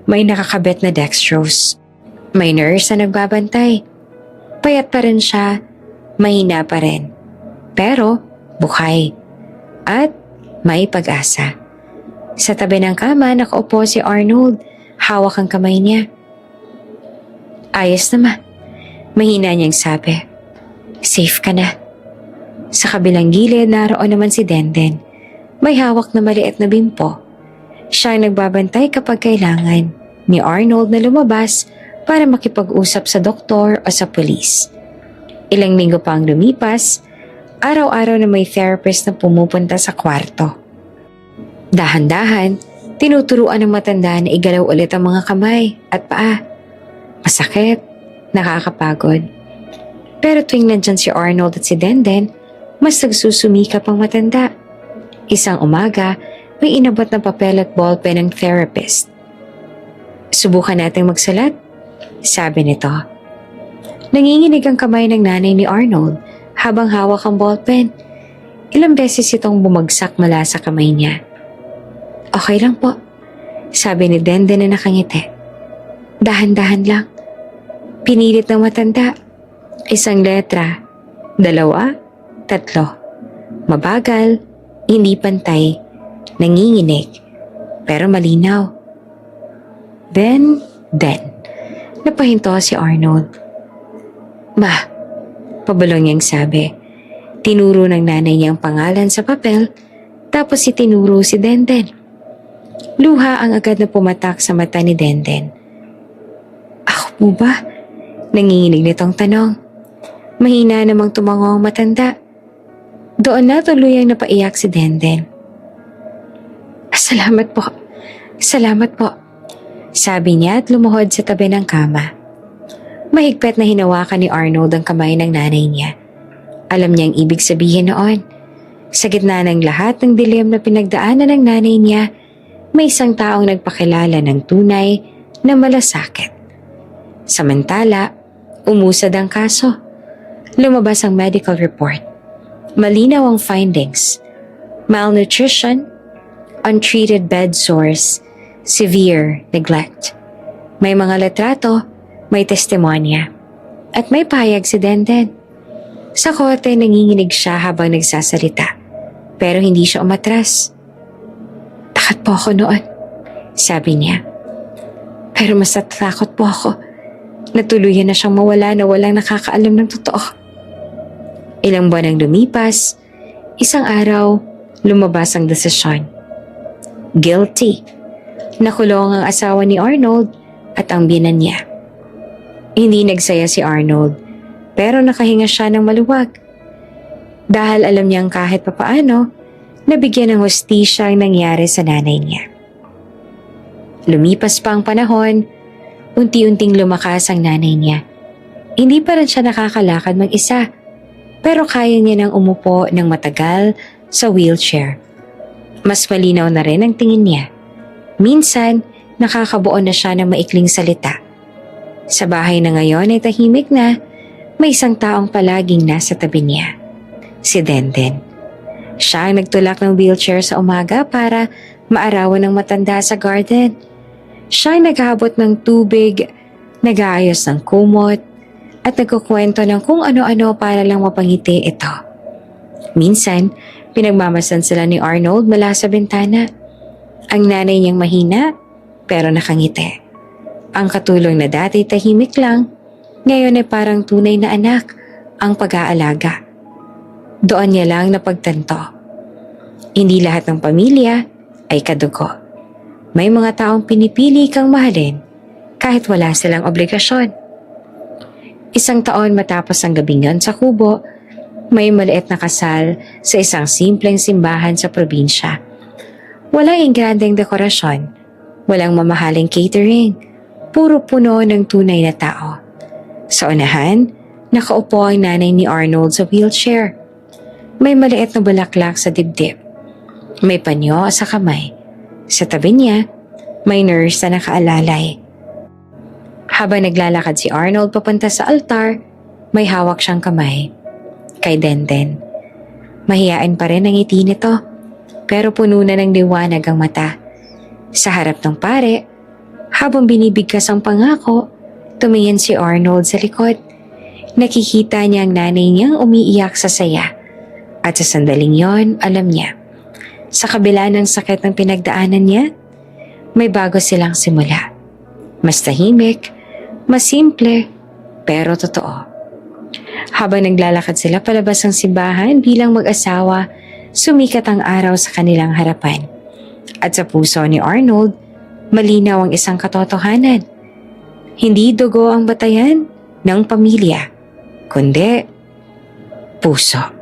may nakakabit na dextrose. May nurse na nagbabantay. Payat pa rin siya, mahina pa rin. Pero buhay at may pag-asa. Sa tabi ng kama nakaupo si Arnold, hawak ang kamay niya. Ayos naman, mahina niyang sabi. Safe ka na. Sa kabilang gilid naroon naman si Denden. May hawak na maliit na bimpo. Siya ang nagbabantay kapag kailangan ni Arnold na lumabas para makipag-usap sa doktor o sa pulis. Ilang linggo pa ang lumipas, araw-araw na may therapist na pumupunta sa kwarto. Dahan-dahan, tinuturuan ng matanda na igalaw ulit ang mga kamay at paa. Masakit, nakakapagod. Pero tuwing nandyan si Arnold at si Denden, mas nagsusumikap ang matanda. Isang umaga, may inabot na papel at ballpen ng therapist. Subukan nating magsulat, sabi nito. Nanginginig ang kamay ng nanay ni Arnold habang hawak ang ballpen. Ilang beses itong bumagsak mula sa kamay niya. Okay lang po, sabi ni Denden na nakangiti. Dahan-dahan lang. Pinilit ng matanda. Isang letra, 2, 3. Mabagal, hindi pantay, nanginginig, pero malinaw. Then, napahinto si Arnold. Ma, pabulong niyang sabi. Tinuro ng nanay niya ang pangalan sa papel, tapos itinuro si Denden. Luha ang agad na pumatak sa mata ni Denden. Ako po ba? Nanginginig nitong tanong. Mahina namang tumango ang matanda. Doon na tuluyang napaiyak si Denden. Salamat po. Salamat po. Sabi niya at lumuhod sa tabi ng kama. Mahigpit na hinawakan ni Arnold ang kamay ng nanay niya. Alam niya ang ibig sabihin noon. Sa gitna ng lahat ng dilim na pinagdaanan ng nanay niya, may isang taong nagpakilala ng tunay na malasakit. Samantala, umusad ang kaso. Lumabas ang medical report. Malinaw ang findings. Malnutrition, untreated bed sores, severe neglect. May mga litrato, may testimonya, at may pahayag si Denden. Sa kote nanginginig siya habang nagsasalita, pero hindi siya umatras. Takot po ako noon, sabi niya. Pero mas natatakot po ako. Natuluyan na siyang mawala na walang nakakaalam ng totoo. Ilang buwan ang lumipas, isang araw, lumabas ang desisyon. Guilty. Nakulong ang asawa ni Arnold at ang biyenan niya. Hindi nagsaya si Arnold, pero nakahinga siya ng maluwag. Dahil alam niyang kahit papaano, nabigyan ng hustisya ang nangyari sa nanay niya. Lumipas pa ang panahon, unti-unting lumakas ang nanay niya. Hindi pa rin siya nakakalakad mag-isa, pero kaya niya nang umupo ng matagal sa wheelchair. Mas malinaw na rin ang tingin niya. Minsan, nakakabuo na siya ng maikling salita. Sa bahay na ngayon ay tahimik na, may isang taong palaging nasa tabi niya. Si Denden. Siya ang nagtulak ng wheelchair sa umaga para maarawan ng matanda sa garden. Siya ang naghahabot ng tubig, nag-aayos ng kumot, at nagkukwento ng kung ano-ano para lang mapangiti ito. Minsan, pinagmamasan sila ni Arnold mula sa bintana. Ang nanay niyang mahina, pero nakangiti. Ang katulong na dati tahimik lang, ngayon ay parang tunay na anak, ang pag-aalaga. Doon niya lang napagtanto. Hindi lahat ng pamilya ay kadugo. May mga taong pinipili kang mahalin kahit wala silang obligasyon. Isang taon matapos ang gabing yun sa kubo, may maliit na kasal sa isang simpleng simbahan sa probinsya. Walang ingrandeng dekorasyon, walang mamahaling catering, puro puno ng tunay na tao. Sa unahan, nakaupo ang nanay ni Arnold sa wheelchair. May maliit na bulaklak sa dibdib. May panyo sa kamay. Sa tabi niya, may nurse na nakaalalay. Habang naglalakad si Arnold papunta sa altar, may hawak siyang kamay. Kay Denden. Mahiyain pa rin ang ngiti nito, pero puno na ng liwanag ang mata. Sa harap ng pare, habang binibigkas ang pangako, tumingin si Arnold sa likod. Nakikita niya ang nanay niyang umiiyak sa saya. At sa sandaling yon, alam niya, sa kabila ng sakit ng pinagdaanan niya, may bago silang simula. Mas tahimik, mas simple, pero totoo. Habang naglalakad sila palabas ng simbahan bilang mag-asawa, sumikat ang araw sa kanilang harapan. At sa puso ni Arnold, malinaw ang isang katotohanan. Hindi dugo ang batayan ng pamilya, kundi puso.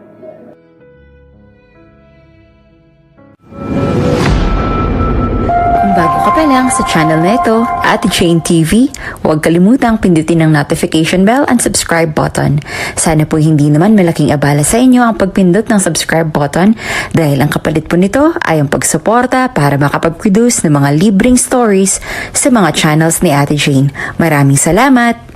Bago ka pa lang sa channel na ito, Ate Jane TV, huwag kalimutang pindutin ang notification bell and subscribe button. Sana po hindi naman malaking abala sa inyo ang pagpindot ng subscribe button dahil ang kapalit po nito ay ang pagsuporta para makapag-produce ng mga libreng stories sa mga channels ni Ate Jane. Maraming salamat!